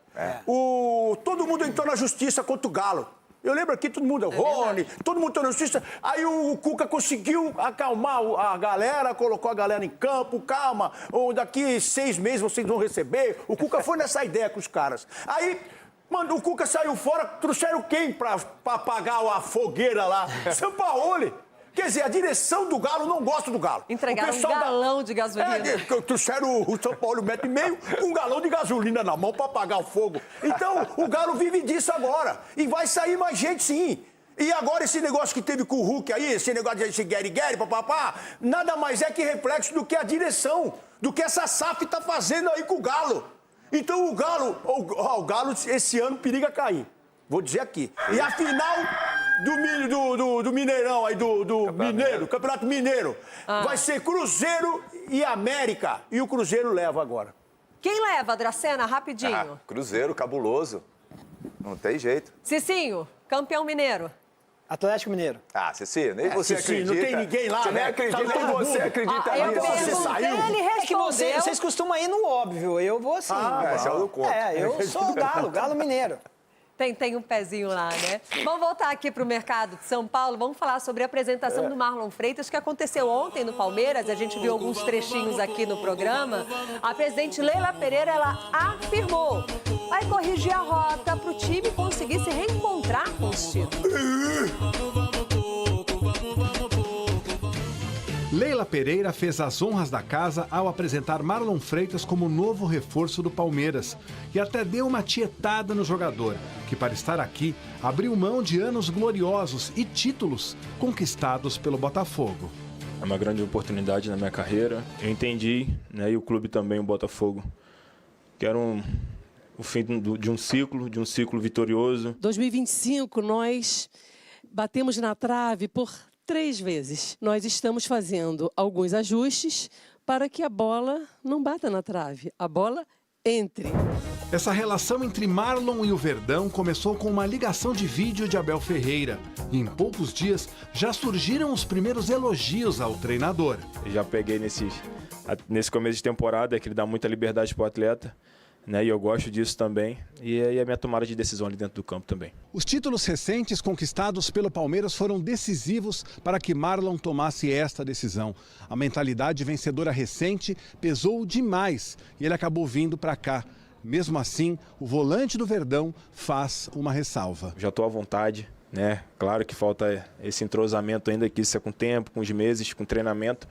todo mundo entrou na justiça contra o Galo. Eu lembro aqui, todo mundo, Rony, todo mundo entrou na justiça. Aí o Cuca conseguiu acalmar a galera, colocou a galera em campo, calma, daqui 6 meses vocês vão receber. O Cuca foi nessa ideia com os caras. Aí... Mano, o Cuca saiu fora, trouxeram quem pra apagar a fogueira lá? Sampaoli. Quer dizer, a direção do Galo não gosta do Galo. Entregaram um galão de gasolina. Trouxeram o Sampaoli 1,5 metro com um galão de gasolina na mão pra apagar o fogo. Então, o Galo vive disso agora. E vai sair mais gente, sim. E agora esse negócio que teve com o Hulk aí, esse negócio de guerre-guerre, papapá, nada mais é que reflexo do que a direção, do que essa SAF tá fazendo aí com o Galo. Então o Galo esse ano periga cair. Vou dizer aqui. E a final do Mineirão aí, do Campeonato Mineiro, vai ser Cruzeiro e América. E o Cruzeiro leva agora. Quem leva, Dracena? Rapidinho. Cruzeiro, cabuloso. Não tem jeito. Cicinho, campeão mineiro. Atlético Mineiro. Cicinho, nem você acredita. Não tem ninguém lá, você nem acredita, nem você acredita nisso. Você saiu. Ele respondeu. Vocês costumam ir no óbvio, eu vou assim. Esse é o do conto. Eu sou o Galo Mineiro. Tem um pezinho lá, né? Vamos voltar aqui para o mercado de São Paulo. Vamos falar sobre a apresentação do Marlon Freitas, que aconteceu ontem no Palmeiras. A gente viu alguns trechinhos aqui no programa. A presidente Leila Pereira, ela afirmou, vai corrigir a rota para o time conseguir se reencontrar com os títulos. Leila Pereira fez as honras da casa ao apresentar Marlon Freitas como novo reforço do Palmeiras e até deu uma tietada no jogador, que para estar aqui abriu mão de anos gloriosos e títulos conquistados pelo Botafogo. É uma grande oportunidade na minha carreira. Eu entendi, né, e o clube também, o Botafogo, que era o fim de um ciclo vitorioso. 2025 nós batemos na trave por 3 vezes. Nós estamos fazendo alguns ajustes para que a bola não bata na trave, a bola entre. Essa relação entre Marlon e o Verdão começou com uma ligação de vídeo de Abel Ferreira. E em poucos dias já surgiram os primeiros elogios ao treinador. Eu já peguei nesse começo de temporada, que ele dá muita liberdade para o atleta. Né, e eu gosto disso também, e a minha tomada de decisão ali dentro do campo também. Os títulos recentes conquistados pelo Palmeiras foram decisivos para que Marlon tomasse esta decisão. A mentalidade vencedora recente pesou demais e ele acabou vindo para cá. Mesmo assim, o volante do Verdão faz uma ressalva. Já estou à vontade, né? Claro que falta esse entrosamento ainda, que isso é com tempo, com os meses, com treinamento,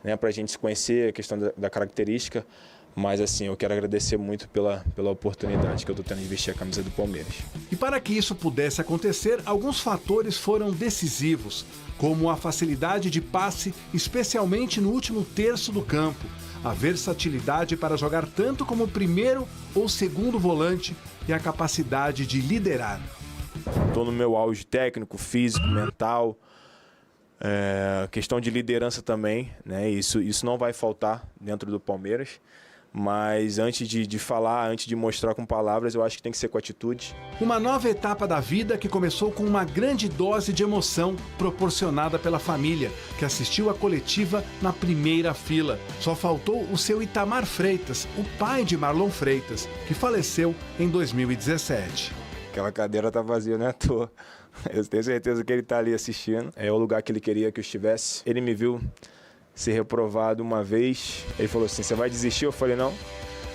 né? Para a gente se conhecer, a questão da característica. Mas assim, eu quero agradecer muito pela oportunidade que eu estou tendo de vestir a camisa do Palmeiras. E para que isso pudesse acontecer, alguns fatores foram decisivos, como a facilidade de passe, especialmente no último terço do campo, a versatilidade para jogar tanto como primeiro ou segundo volante e a capacidade de liderar. Estou no meu auge técnico, físico, mental, questão de liderança também, né? Isso não vai faltar dentro do Palmeiras. Mas antes de falar, antes de mostrar com palavras, eu acho que tem que ser com atitude. Uma nova etapa da vida que começou com uma grande dose de emoção proporcionada pela família, que assistiu à coletiva na primeira fila. Só faltou o seu Itamar Freitas, o pai de Marlon Freitas, que faleceu em 2017. Aquela cadeira tá vazia, não é à toa. Eu tenho certeza que ele tá ali assistindo. É o lugar que ele queria que eu estivesse. Ele me viu ser reprovado uma vez, ele falou assim, você vai desistir? Eu falei, não.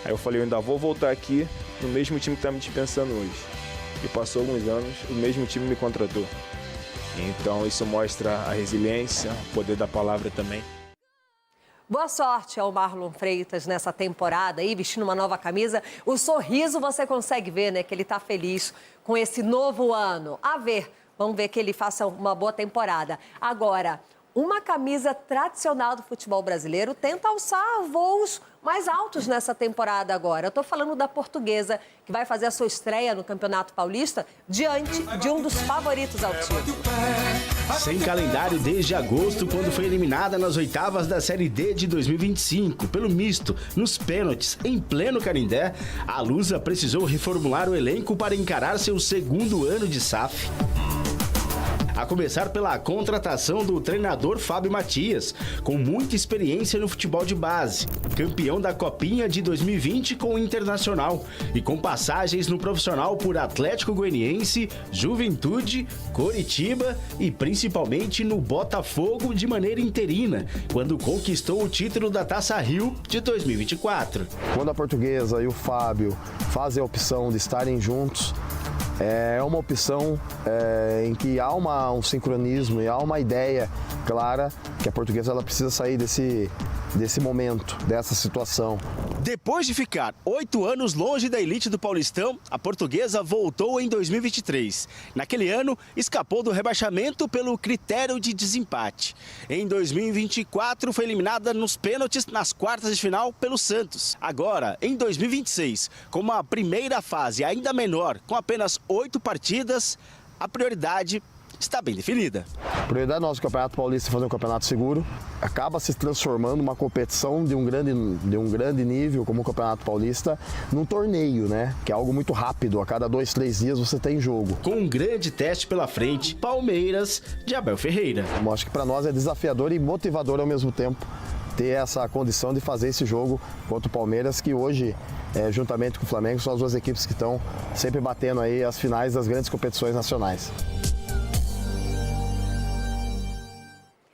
Aí eu falei, eu ainda vou voltar aqui no mesmo time que está me dispensando hoje. E passou alguns anos, o mesmo time me contratou. Então isso mostra a resiliência, o poder da palavra também. Boa sorte ao Marlon Freitas nessa temporada aí, vestindo uma nova camisa. O sorriso você consegue ver, né, que ele está feliz com esse novo ano. Vamos ver que ele faça uma boa temporada. Agora, uma camisa tradicional do futebol brasileiro tenta alçar voos mais altos nessa temporada agora. Eu estou falando da Portuguesa, que vai fazer a sua estreia no Campeonato Paulista diante de um dos favoritos ao título. Sem calendário desde agosto, quando foi eliminada nas oitavas da Série D de 2025, pelo misto, nos pênaltis, em pleno Canindé, a Lusa precisou reformular o elenco para encarar seu segundo ano de SAF. A começar pela contratação do treinador Fábio Matias, com muita experiência no futebol de base, campeão da Copinha de 2020 com o Internacional e com passagens no profissional por Atlético Goianiense, Juventude, Coritiba e principalmente no Botafogo de maneira interina, quando conquistou o título da Taça Rio de 2024. Quando a Portuguesa e o Fábio fazem a opção de estarem juntos, é uma opção em que há um sincronismo e há uma ideia clara que a Portuguesa ela precisa sair desse momento, dessa situação. Depois de ficar 8 anos longe da elite do Paulistão, a Portuguesa voltou em 2023. Naquele ano, escapou do rebaixamento pelo critério de desempate. Em 2024, foi eliminada nos pênaltis nas quartas de final pelo Santos. Agora, em 2026, com uma primeira fase ainda menor, com apenas 8 partidas, a prioridade está bem definida. A prioridade nossa do Campeonato Paulista é fazer um campeonato seguro. Acaba se transformando uma competição de um grande nível, como o Campeonato Paulista, num torneio, né? Que é algo muito rápido. A cada 2, 3 dias você tem jogo. Com um grande teste pela frente, Palmeiras de Abel Ferreira. Eu acho que para nós é desafiador e motivador ao mesmo tempo ter essa condição de fazer esse jogo contra o Palmeiras, que hoje, juntamente com o Flamengo, são as duas equipes que estão sempre batendo aí as finais das grandes competições nacionais.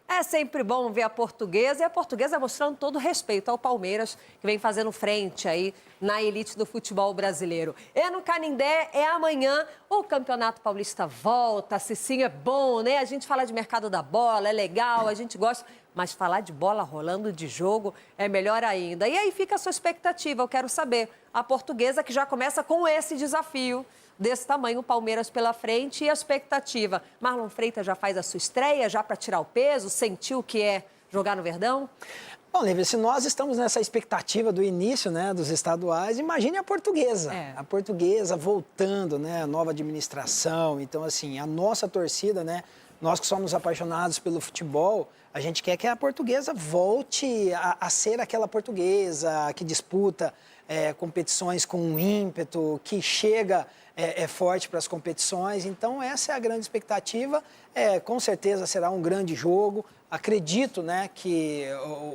É sempre bom ver a Portuguesa, e a Portuguesa mostrando todo o respeito ao Palmeiras, que vem fazendo frente aí na elite do futebol brasileiro. É no Canindé, é amanhã, o Campeonato Paulista volta, Cicinho, é bom, né? A gente fala de mercado da bola, é legal, a gente gosta, mas falar de bola rolando de jogo é melhor ainda. E aí fica a sua expectativa, eu quero saber. A Portuguesa que já começa com esse desafio. Desse tamanho, o Palmeiras pela frente e a expectativa. Marlon Freitas já faz a sua estreia, já para tirar o peso, sentiu o que é jogar no Verdão? Bom, Lívia, se nós estamos nessa expectativa do início, né, dos estaduais, imagine a Portuguesa. A Portuguesa voltando, né, a nova administração. Então, assim, a nossa torcida, né, nós que somos apaixonados pelo futebol, a gente quer que a Portuguesa volte a ser aquela Portuguesa que disputa competições com ímpeto, que chega forte para as competições. Então, essa é a grande expectativa. Com certeza será um grande jogo. Acredito, né, que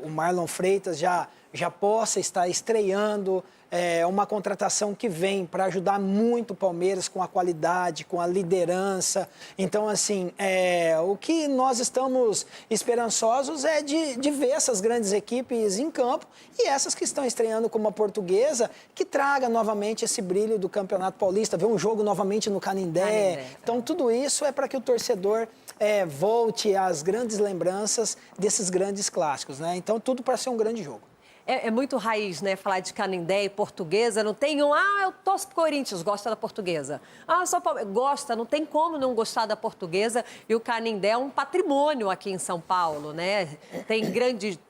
o Marlon Freitas já possa estar estreando uma contratação que vem para ajudar muito o Palmeiras com a qualidade, com a liderança. Então, assim, o que nós estamos esperançosos é de ver essas grandes equipes em campo e essas que estão estreando como a Portuguesa, que traga novamente esse brilho do Campeonato Paulista, ver um jogo novamente no Canindé. Então, tudo isso é para que o torcedor volte às grandes lembranças desses grandes clássicos, né? Então, tudo para ser um grande jogo. É muito raiz, né? Falar de Canindé e Portuguesa. Não tem eu torço pro Corinthians, gosta da Portuguesa. Eu sou Palmeiras, gosta, não tem como não gostar da Portuguesa. E o Canindé é um patrimônio aqui em São Paulo, né?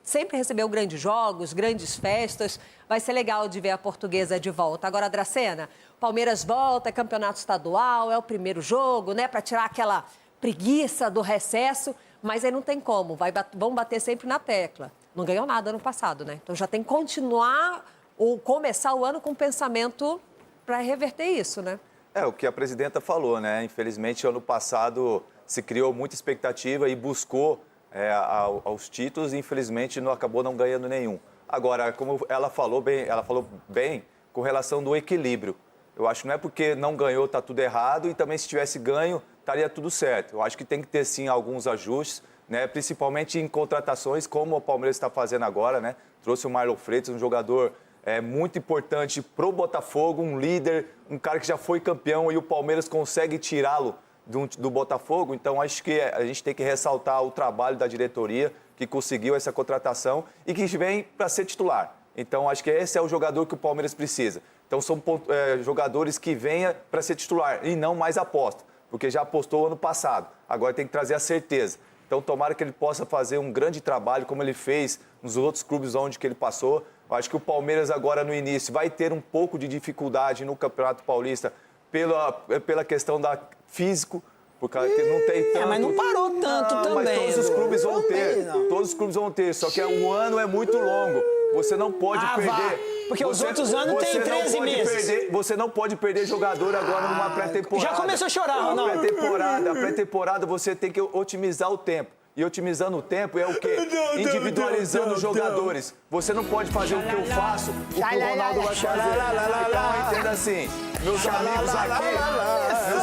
Sempre recebeu grandes jogos, grandes festas. Vai ser legal de ver a Portuguesa de volta. Agora, Dracena, Palmeiras volta, é campeonato estadual, é o primeiro jogo, né? Para tirar aquela preguiça do recesso. Mas aí não tem como, vão bater sempre na tecla. Não ganhou nada ano passado, né? Então já tem que continuar ou começar o ano com pensamento para reverter isso, né? O que a presidenta falou, né? Infelizmente, ano passado se criou muita expectativa e buscou aos títulos e infelizmente acabou não ganhando nenhum. Agora, como ela falou bem com relação do equilíbrio. Eu acho que não é porque não ganhou está tudo errado e também se tivesse ganho estaria tudo certo. Eu acho que tem que ter sim alguns ajustes, né? Principalmente em contratações, como o Palmeiras está fazendo agora, né? Trouxe o Marlon Freitas, um jogador muito importante pro Botafogo, um líder, um cara que já foi campeão e o Palmeiras consegue tirá-lo do Botafogo. Então, acho que a gente tem que ressaltar o trabalho da diretoria que conseguiu essa contratação e que vem para ser titular. Então, acho que esse é o jogador que o Palmeiras precisa. Então, são jogadores que venham para ser titular e não mais aposta, porque já apostou ano passado. Agora tem que trazer a certeza. Então, tomara que ele possa fazer um grande trabalho, como ele fez nos outros clubes onde que ele passou. Eu acho que o Palmeiras agora, no início, vai ter um pouco de dificuldade no Campeonato Paulista pela questão da físico, porque não tem tanto... mas não parou tanto também. Mas todos os clubes vão ter. Todos os clubes vão ter, só que o ano é muito longo. Você não pode perder... Porque os outros anos tem 13 meses. Você não pode perder jogador agora numa pré-temporada. Já começou a chorar, Ronaldo. A pré-temporada você tem que otimizar o tempo. E otimizando o tempo é o quê? Individualizando os jogadores. Você não pode fazer o que eu faço, o que o Ronaldo vai fazer. Então, entenda assim, meus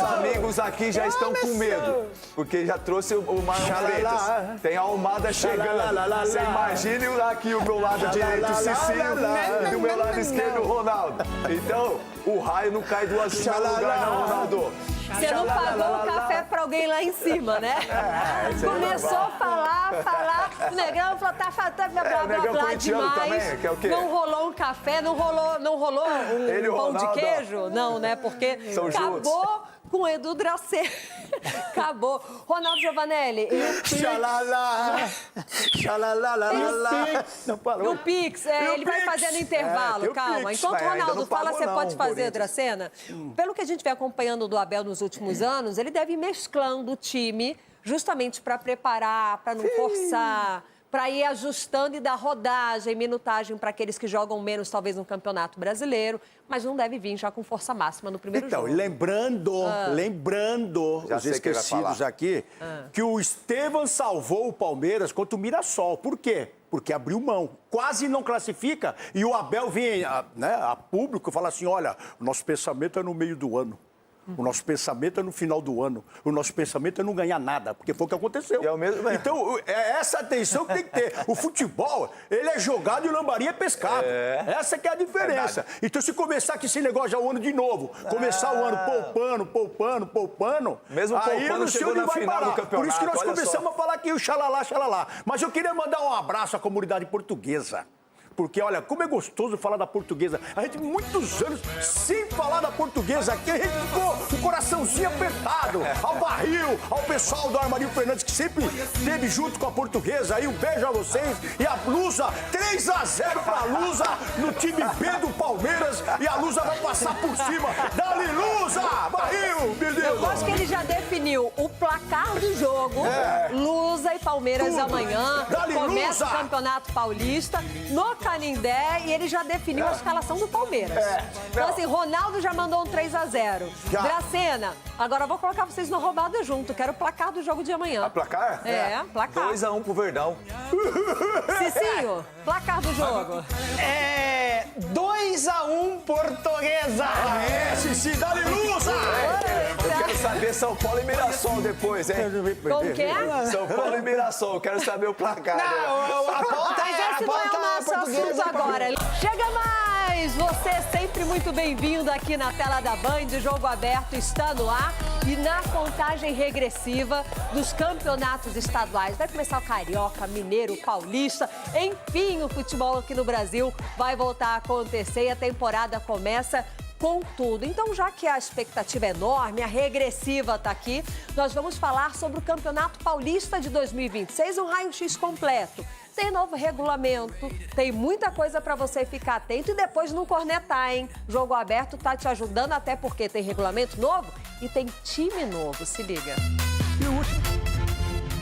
amigos aqui já estão com medo, porque já trouxe o Marlon Freitas. Tem a Almada chegando. Você imagine aqui o meu lado direito, o Cicinho, e do meu lado esquerdo, o Ronaldo. Então, o raio não cai duas vezes no lugar, não, Ronaldo. Você não pagou o café para alguém lá em cima, né? Começou a falar, o Negrão falou, tá faltando blá blá demais. Também, que é o quê? Não rolou um café, não rolou um pão de queijo? Não, né? Porque acabou com o Edu Dracena. Acabou. Ronaldo Giovanelli. O Pix, ele vai fazendo intervalo, calma. Enquanto o Ronaldo fala, você pode fazer, Dracena? Pelo que a gente vem acompanhando do Abel nos últimos anos, ele deve ir mesclando o time justamente para preparar, para não forçar, para ir ajustando e dar rodagem, minutagem para aqueles que jogam menos, talvez, no Campeonato Brasileiro, mas não deve vir já com força máxima no primeiro jogo. Então, lembrando os esquecidos aqui, que o Estevam salvou o Palmeiras contra o Mirassol. Por quê? porque abriu mão. Quase não classifica e o Abel vem a público e fala assim, olha, o nosso pensamento é no meio do ano. O nosso pensamento é no final do ano. O nosso pensamento é não ganhar nada, porque foi o que aconteceu. Então, é essa atenção que tem que ter. O futebol, ele é jogado e o lambarim é pescado. Essa que é a diferença. Então, se começar aqui esse negócio já o ano de novo, começar o ano poupando, mesmo aí poupando, eu não sei chegou onde na vai final parar. do campeonato. Por isso que nós começamos a falar aqui o xalala. Mas eu queria mandar um abraço à comunidade portuguesa. Porque, olha, como é gostoso falar da portuguesa. A gente, muitos anos, sem falar da portuguesa aqui, a gente ficou com o coraçãozinho apertado. Ao Barril, ao pessoal do Armarinho Fernandes, que sempre esteve junto com a portuguesa. Aí, um beijo a vocês. E a Lusa, 3-0 pra Lusa, no time B do Palmeiras. E a Lusa vai passar por cima. Dali, Lusa! Barril, meu Deus! Eu gosto que ele já definiu o placar do jogo. Lusa e Palmeiras Tudo. amanhã. Dali, Começa Lusa! o Campeonato Paulista. No Canindé, e ele já definiu a escalação do Palmeiras. Então, assim, Ronaldo já mandou um 3-0. Dracena, agora eu vou colocar vocês na roubada junto. Quero o placar do jogo de amanhã. Placar? Placar. 2-1 pro Verdão. Cicinho, placar do jogo. 2-1 Portuguesa. Cici, dá-lhe Lusa! Eu quero saber São Paulo e Mirassol depois, hein? Como que é? São Paulo e Mirassol, eu quero saber o placar. Mas esse não é o nosso assunto agora. Chega mais! Você é sempre muito bem-vindo aqui na tela da Band. O Jogo Aberto está no ar e na contagem regressiva dos campeonatos estaduais. Vai começar o Carioca, Mineiro, Paulista. Enfim, o futebol aqui no Brasil vai voltar a acontecer e a temporada começa com tudo. Então, já que a expectativa é enorme, a regressiva está aqui, nós vamos falar sobre o Campeonato Paulista de 2026, um raio-x completo. Tem novo regulamento, tem muita coisa para você ficar atento e depois não cornetar, hein? Jogo Aberto tá te ajudando, até porque tem regulamento novo e tem time novo, se liga.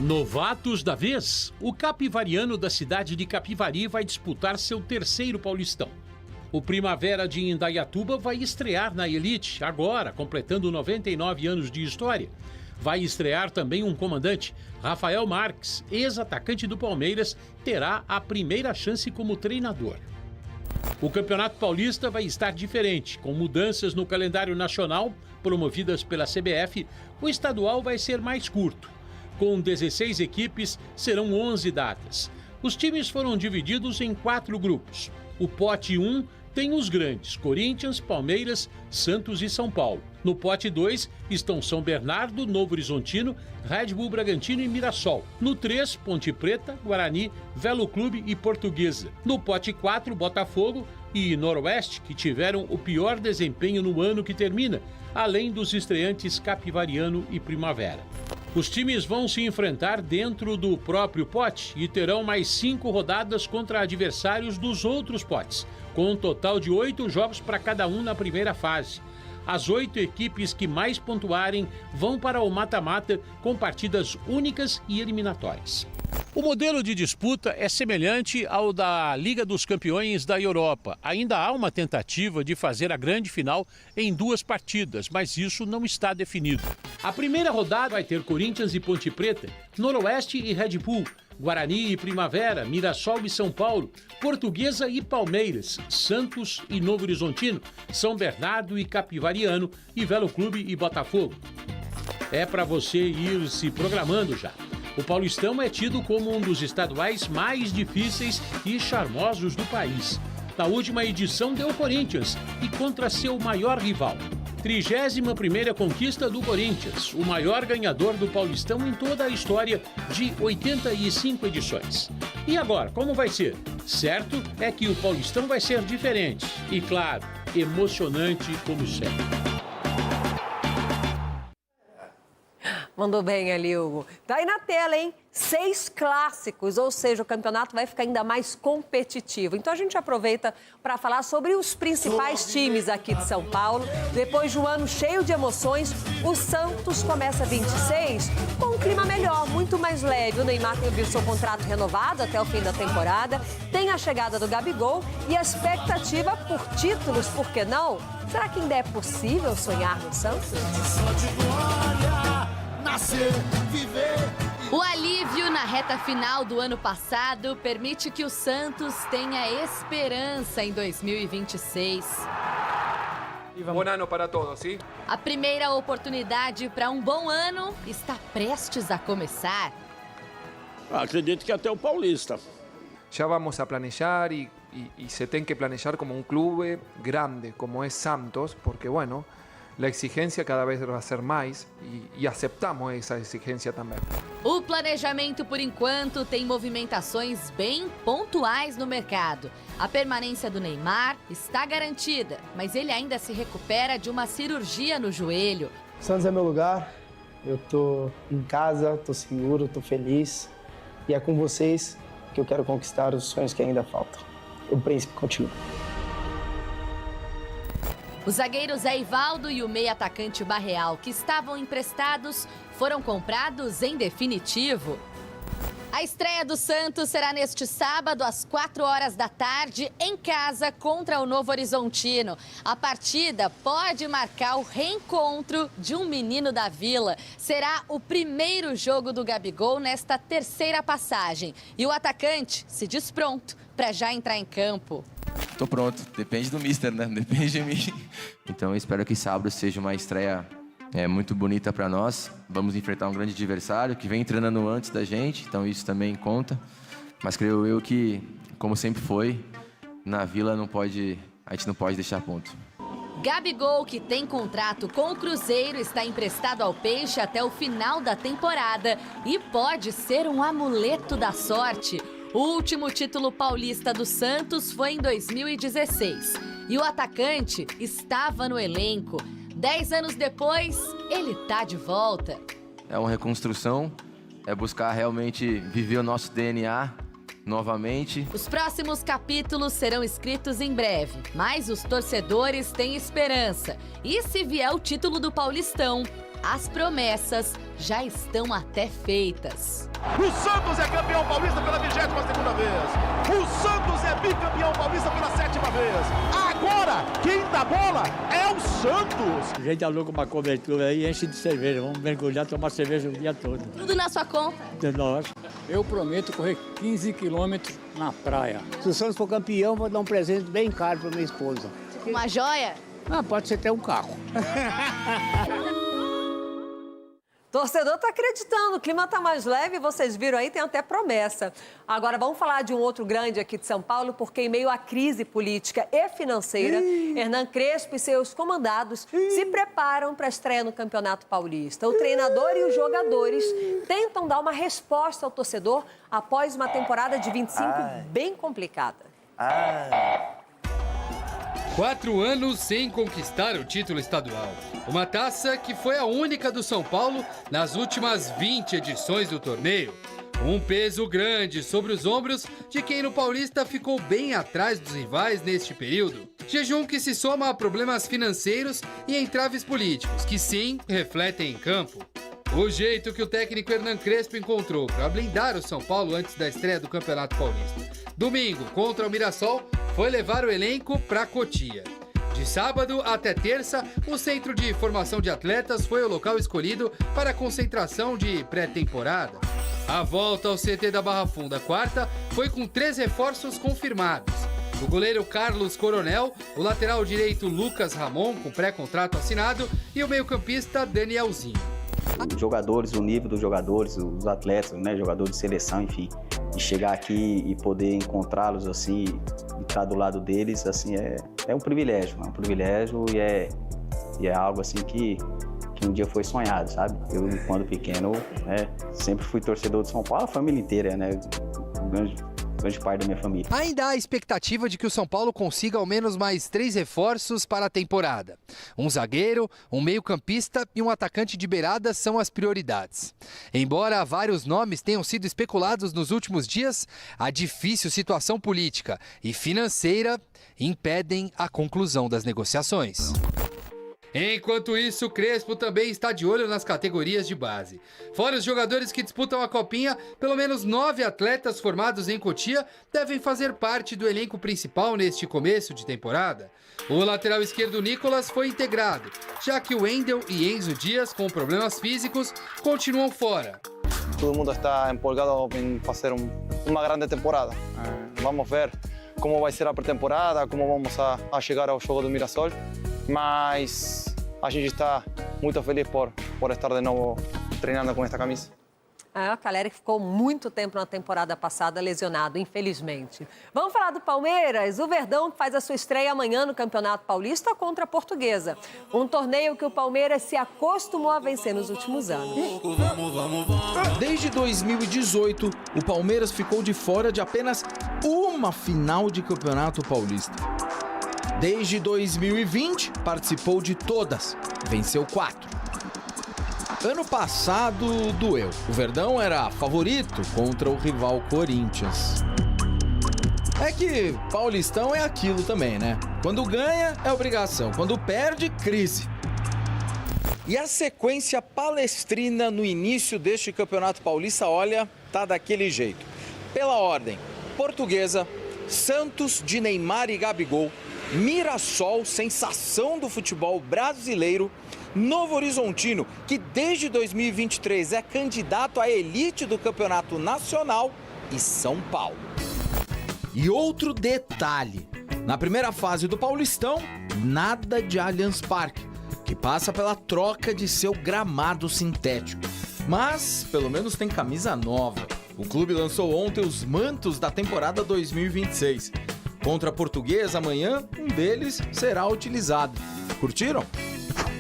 Novatos da vez, o capivariano da cidade de Capivari vai disputar seu terceiro Paulistão. O Primavera de Indaiatuba vai estrear na Elite, agora, completando 99 anos de história. Vai estrear também um comandante, Rafael Marques, ex-atacante do Palmeiras, terá a primeira chance como treinador. O Campeonato Paulista vai estar diferente, com mudanças no calendário nacional, promovidas pela CBF, o estadual vai ser mais curto. Com 16 equipes, serão 11 datas. Os times foram divididos em 4 grupos. O pote 1 tem os grandes, Corinthians, Palmeiras, Santos e São Paulo. No pote 2 estão São Bernardo, Novo Horizontino, Red Bull Bragantino e Mirassol. No 3, Ponte Preta, Guarani, Velo Clube e Portuguesa. No pote 4, Botafogo e Noroeste, que tiveram o pior desempenho no ano que termina, além dos estreantes Capivariano e Primavera. Os times vão se enfrentar dentro do próprio pote e terão mais 5 rodadas contra adversários dos outros potes, com um total de 8 jogos para cada um na primeira fase. As 8 equipes que mais pontuarem vão para o mata-mata com partidas únicas e eliminatórias. O modelo de disputa é semelhante ao da Liga dos Campeões da Europa. Ainda há uma tentativa de fazer a grande final em 2 partidas, mas isso não está definido. A primeira rodada vai ter Corinthians e Ponte Preta, Noroeste e Red Bull, Guarani e Primavera, Mirassol e São Paulo, Portuguesa e Palmeiras, Santos e Novo Horizontino, São Bernardo e Capivariano e Velo Clube e Botafogo. É para você ir se programando já. O Paulistão é tido como um dos estaduais mais difíceis e charmosos do país. Na última edição deu Corinthians e contra seu maior rival. 31ª conquista do Corinthians, o maior ganhador do Paulistão em toda a história de 85 edições. E agora, como vai ser? Certo é que o Paulistão vai ser diferente e, claro, emocionante como sempre. Mandou bem ali, Hugo. Tá aí na tela, hein? 6 clássicos, ou seja, o campeonato vai ficar ainda mais competitivo. Então a gente aproveita para falar sobre os principais times aqui de São Paulo. Depois de um ano cheio de emoções, o Santos começa 26 com um clima melhor, muito mais leve. O Neymar tem o seu contrato renovado até o fim da temporada, tem a chegada do Gabigol e a expectativa por títulos, por que não? Será que ainda é possível sonhar no Santos? Nascer, viver O alívio na reta final do ano passado permite que o Santos tenha esperança em 2026. Bom ano para todos, sim? A primeira oportunidade para um bom ano está prestes a começar. Acredito que até o Paulista. Já vamos a planejar e se tem que planejar como clube grande, como é Santos, porque, bueno, a exigência cada vez vai ser mais e aceptamos essa exigência também. O planejamento, por enquanto, tem movimentações bem pontuais no mercado. A permanência do Neymar está garantida, mas ele ainda se recupera de uma cirurgia no joelho. Santos é meu lugar, eu tô em casa, tô seguro, tô feliz. E é com vocês que eu quero conquistar os sonhos que ainda faltam. O príncipe continua. O zagueiro Zé Ivaldo e o meio-atacante Barreal, que estavam emprestados, foram comprados em definitivo. A estreia do Santos será neste sábado, às 4 da tarde, em casa contra o Novo Horizontino. A partida pode marcar o reencontro de um menino da Vila. Será o primeiro jogo do Gabigol nesta terceira passagem. E o atacante se diz pronto para já entrar em campo. Tô pronto, depende do mister, né? Depende de mim. Então eu espero que sábado seja uma estreia muito bonita para nós. Vamos enfrentar um grande adversário que vem treinando antes da gente, então isso também conta. Mas creio eu que, como sempre foi, na Vila a gente não pode deixar ponto. Gabigol, que tem contrato com o Cruzeiro, está emprestado ao Peixe até o final da temporada e pode ser um amuleto da sorte. O último título paulista do Santos foi em 2016 e o atacante estava no elenco. 10 anos depois, ele tá de volta. É uma reconstrução, é buscar realmente viver o nosso DNA novamente. Os próximos capítulos serão escritos em breve, mas os torcedores têm esperança. E se vier o título do Paulistão, as promessas já estão até feitas. O Santos é campeão paulista pela 22ª vez. O Santos é bicampeão paulista pela 7ª vez. Agora, quem dá bola é o Santos. A gente aluga uma cobertura aí e enche de cerveja. Vamos mergulhar, tomar cerveja o dia todo. Tudo na sua conta? De nós. Eu prometo correr 15 quilômetros na praia. Se o Santos for campeão, vou dar um presente bem caro para minha esposa. Uma joia? Pode ser até um carro. Torcedor tá acreditando, o clima tá mais leve, vocês viram aí, tem até promessa. Agora, vamos falar de um outro grande aqui de São Paulo, porque em meio à crise política e financeira, Hernan Crespo e seus comandados se preparam para a estreia no Campeonato Paulista. O treinador e os jogadores tentam dar uma resposta ao torcedor após uma temporada de 25 bem complicada. 4 anos sem conquistar o título estadual. Uma taça que foi a única do São Paulo nas últimas 20 edições do torneio. Um peso grande sobre os ombros de quem no Paulista ficou bem atrás dos rivais neste período. Jejum que se soma a problemas financeiros e entraves políticos, que sim refletem em campo. O jeito que o técnico Hernan Crespo encontrou para blindar o São Paulo antes da estreia do Campeonato Paulista. Domingo, contra o Mirassol, foi levar o elenco para Cotia. De sábado até terça, o Centro de Formação de Atletas foi o local escolhido para a concentração de pré-temporada. A volta ao CT da Barra Funda, quarta, foi com 3 reforços confirmados. O goleiro Carlos Coronel, o lateral direito Lucas Ramon, com pré-contrato assinado, e o meio-campista Danielzinho. Os jogadores, o nível dos jogadores, os atletas, né, jogadores de seleção, enfim, e chegar aqui e poder encontrá-los assim, e estar do lado deles, assim, é um privilégio e é algo assim que um dia foi sonhado, sabe? Eu, quando pequeno, sempre fui torcedor de São Paulo, a família inteira, né? Grande parte da minha família. Ainda há a expectativa de que o São Paulo consiga ao menos mais 3 reforços para a temporada. Um zagueiro, um meio-campista e um atacante de beirada são as prioridades. Embora vários nomes tenham sido especulados nos últimos dias, a difícil situação política e financeira impedem a conclusão das negociações. Enquanto isso, Crespo também está de olho nas categorias de base. Fora os jogadores que disputam a Copinha, pelo menos 9 atletas formados em Cotia devem fazer parte do elenco principal neste começo de temporada. O lateral esquerdo Nicolas foi integrado, já que o Wendel e Enzo Dias, com problemas físicos, continuam fora. todo mundo está empolgado em fazer uma grande temporada. Vamos ver como vai ser a pré-temporada, como vamos a chegar ao jogo do Mirassol, mas a gente está muito feliz por estar de novo treinando com esta camisa. O Caleri ficou muito tempo na temporada passada lesionado, infelizmente. Vamos falar do Palmeiras. O Verdão faz a sua estreia amanhã no Campeonato Paulista contra a Portuguesa. Um torneio que o Palmeiras se acostumou a vencer nos últimos anos. Desde 2018, o Palmeiras ficou de fora de apenas uma final de Campeonato Paulista. Desde 2020, participou de todas, venceu 4. Ano passado, doeu. O Verdão era favorito contra o rival Corinthians. É que Paulistão é aquilo também, né? Quando ganha, é obrigação. Quando perde, crise. E a sequência palestrina no início deste Campeonato Paulista, olha, tá daquele jeito. Pela ordem, Portuguesa, Santos de Neymar e Gabigol, Mirassol, sensação do futebol brasileiro, Novo Horizontino, que desde 2023 é candidato à elite do Campeonato Nacional, e São Paulo. E outro detalhe, na primeira fase do Paulistão, nada de Allianz Parque, que passa pela troca de seu gramado sintético. Mas, pelo menos tem camisa nova. O clube lançou ontem os mantos da temporada 2026. Contra a Portuguesa, amanhã, um deles será utilizado. Curtiram?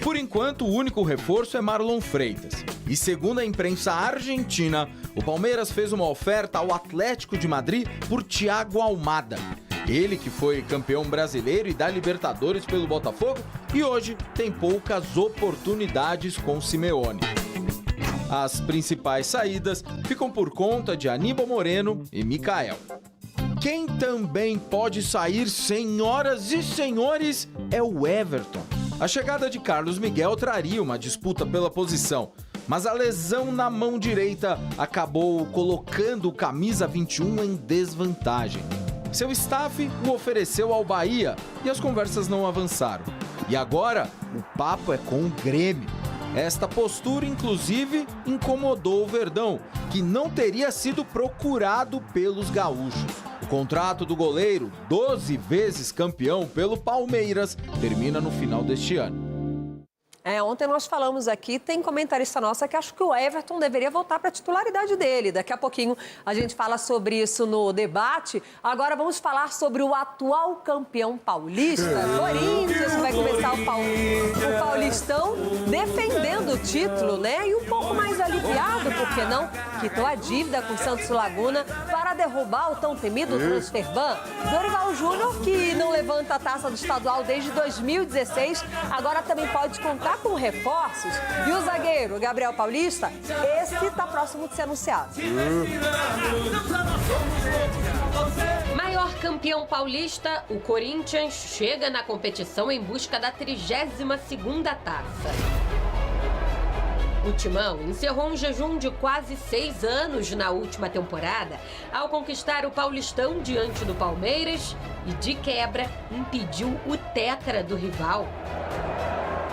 Por enquanto, o único reforço é Marlon Freitas. E segundo a imprensa argentina, o Palmeiras fez uma oferta ao Atlético de Madrid por Thiago Almada. Ele que foi campeão brasileiro e da Libertadores pelo Botafogo e hoje tem poucas oportunidades com Simeone. As principais saídas ficam por conta de Aníbal Moreno e Michael. Quem também pode sair, senhoras e senhores, é o Everton. A chegada de Carlos Miguel traria uma disputa pela posição, mas a lesão na mão direita acabou colocando o camisa 21 em desvantagem. Seu staff o ofereceu ao Bahia e as conversas não avançaram. E agora, o papo é com o Grêmio. Esta postura, inclusive, incomodou o Verdão, que não teria sido procurado pelos gaúchos. O contrato do goleiro, 12 vezes campeão pelo Palmeiras, termina no final deste ano. Ontem nós falamos aqui, tem comentarista nossa que acha que o Everton deveria voltar para a titularidade dele. Daqui a pouquinho a gente fala sobre isso no debate. Agora vamos falar sobre o atual campeão paulista, Corinthians, que vai começar o Paulistão defendendo o título, né? E um pouco mais aliviado, por que não? Quitou a dívida com o Santos Laguna para derrubar o tão temido Transferban. Dorival Júnior, que não levanta a taça do estadual desde 2016, agora também pode contar com reforços. E o zagueiro Gabriel Paulista, esse está próximo de ser anunciado. Maior campeão paulista, o Corinthians chega na competição em busca da 32ª taça. O Timão encerrou um jejum de quase 6 anos na última temporada ao conquistar o Paulistão diante do Palmeiras e, de quebra, impediu o tetra do rival.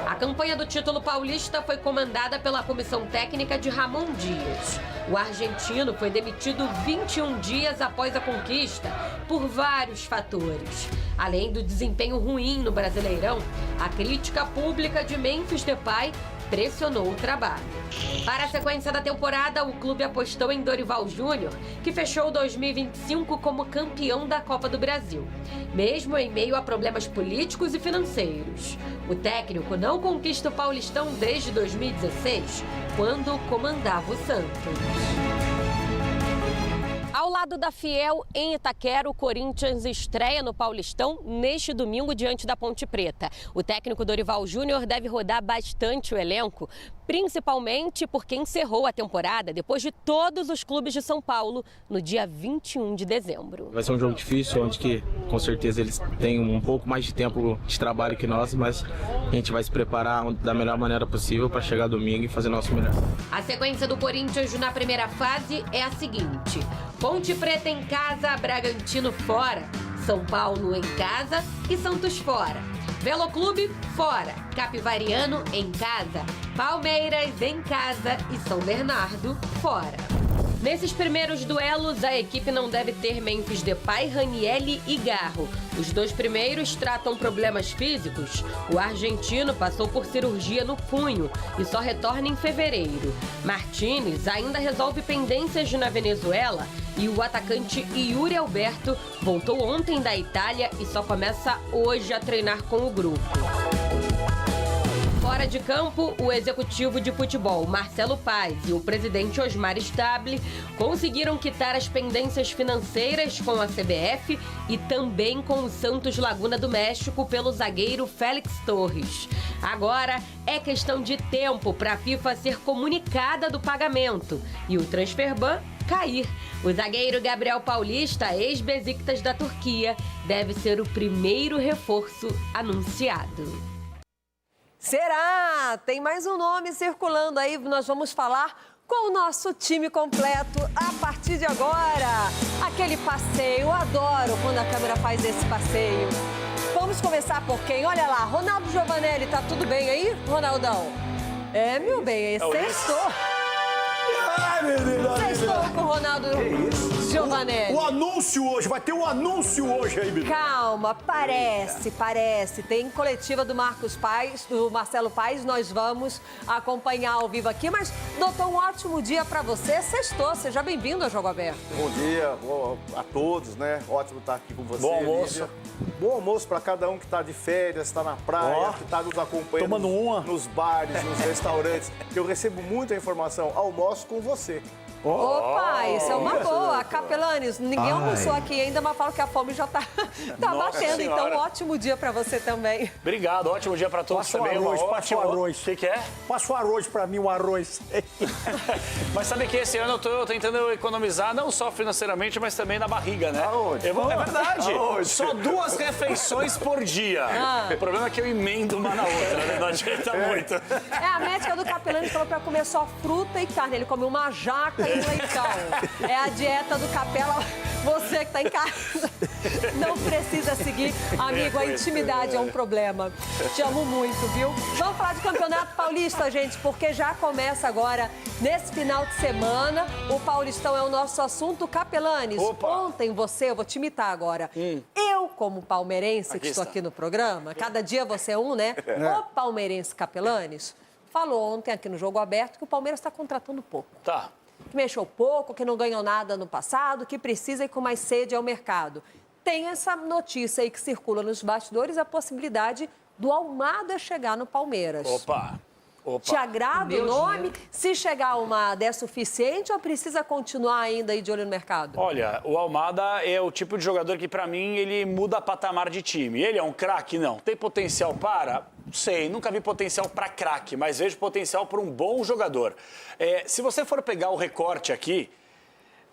A campanha do título paulista foi comandada pela comissão técnica de Ramon Dias. O argentino foi demitido 21 dias após a conquista, por vários fatores. Além do desempenho ruim no Brasileirão, a crítica pública de Memphis Depay pressionou o trabalho. Para a sequência da temporada, o clube apostou em Dorival Júnior, que fechou 2025 como campeão da Copa do Brasil, mesmo em meio a problemas políticos e financeiros. O técnico não conquista o Paulistão desde 2016, quando comandava o Santos. Ao lado da Fiel, em Itaquera, o Corinthians estreia no Paulistão neste domingo diante da Ponte Preta. O técnico Dorival Júnior deve rodar bastante o elenco, principalmente porque encerrou a temporada depois de todos os clubes de São Paulo no dia 21 de dezembro. Vai ser um jogo difícil, onde que com certeza eles têm um pouco mais de tempo de trabalho que nós, mas a gente vai se preparar da melhor maneira possível para chegar domingo e fazer o nosso melhor. A sequência do Corinthians na primeira fase é a seguinte: Ponte Preta em casa, Bragantino fora, São Paulo em casa e Santos fora. Veloclube, fora. Capivariano, em casa. Palmeiras, em casa. E São Bernardo, fora. Nesses primeiros duelos, a equipe não deve ter Memphis Depay, Ranieri e Garro. Os 2 primeiros tratam problemas físicos. O argentino passou por cirurgia no punho e só retorna em fevereiro. Martínez ainda resolve pendências na Venezuela e o atacante Yuri Alberto voltou ontem da Itália e só começa hoje a treinar com o grupo. Fora de campo, o executivo de futebol, Marcelo Paz, e o presidente Osmar Stable conseguiram quitar as pendências financeiras com a CBF e também com o Santos Laguna do México pelo zagueiro Félix Torres. Agora é questão de tempo para a FIFA ser comunicada do pagamento e o transferban cair. O zagueiro Gabriel Paulista, ex-Besiktas da Turquia, deve ser o primeiro reforço anunciado. Será? Tem mais um nome circulando aí, nós vamos falar com o nosso time completo a partir de agora. Aquele passeio, adoro quando a câmera faz esse passeio. Vamos começar por quem? Olha lá, Ronaldo Giovanelli, tá tudo bem aí, Ronaldão? É, meu bem, sextou. Ai, meu Deus. Sextou com o Ronaldo Giovanelli. O anúncio hoje, vai ter um anúncio hoje aí, menino. Calma, parece. Tem coletiva do Marcelo Paes, nós vamos acompanhar ao vivo aqui, mas, doutor, um ótimo dia pra você. Sextou, seja bem-vindo ao Jogo Aberto. Bom dia a todos, né? Ótimo estar aqui com você. Bom almoço. Lívia. Bom almoço pra cada um que tá de férias, tá na praia, que tá nos acompanhando tomando nos bares, nos restaurantes. Eu recebo muita informação, almoço com você. Opa, isso é uma boa. Capelanes, ninguém almoçou aqui ainda, mas falo que a fome já tá batendo. Senhora. Então, ótimo dia pra você também. Obrigado, ótimo dia pra todos também. Passa o arroz. O que é? Passa o arroz pra mim, um arroz. Mas sabe que esse ano eu tô tentando economizar, não só financeiramente, mas também na barriga, né? Aonde? É verdade. Aonde? Só 2 refeições por dia. O problema é que eu emendo uma na outra, né? Não adianta muito. É, a médica do Capelanes falou pra comer só fruta e carne. Ele comeu uma jaca e leitão. É a dieta do Capela. Você que tá em casa não precisa seguir. Amigo, a intimidade é um problema. Te amo muito, viu? Vamos falar de Campeonato Paulista, gente, porque já começa agora, nesse final de semana. O Paulistão é o nosso assunto. Capelanes, ontem eu vou te imitar agora. Eu, como palmeirense, que estou aqui no programa, cada dia você é um, né? O palmeirense Capelanes falou ontem aqui no Jogo Aberto que o Palmeiras está contratando pouco. Tá. Que mexeu pouco, que não ganhou nada no passado, que precisa ir com mais sede ao mercado. Tem essa notícia aí que circula nos bastidores, a possibilidade do Almada chegar no Palmeiras. Opa. Te agrada o nome? Se chegar a Almada, é suficiente ou precisa continuar ainda aí de olho no mercado? Olha, o Almada é o tipo de jogador que, pra mim, ele muda patamar de time. Ele é um craque? Não. Tem potencial para? Não sei, nunca vi potencial para craque, mas vejo potencial para um bom jogador. Se você for pegar o recorte aqui,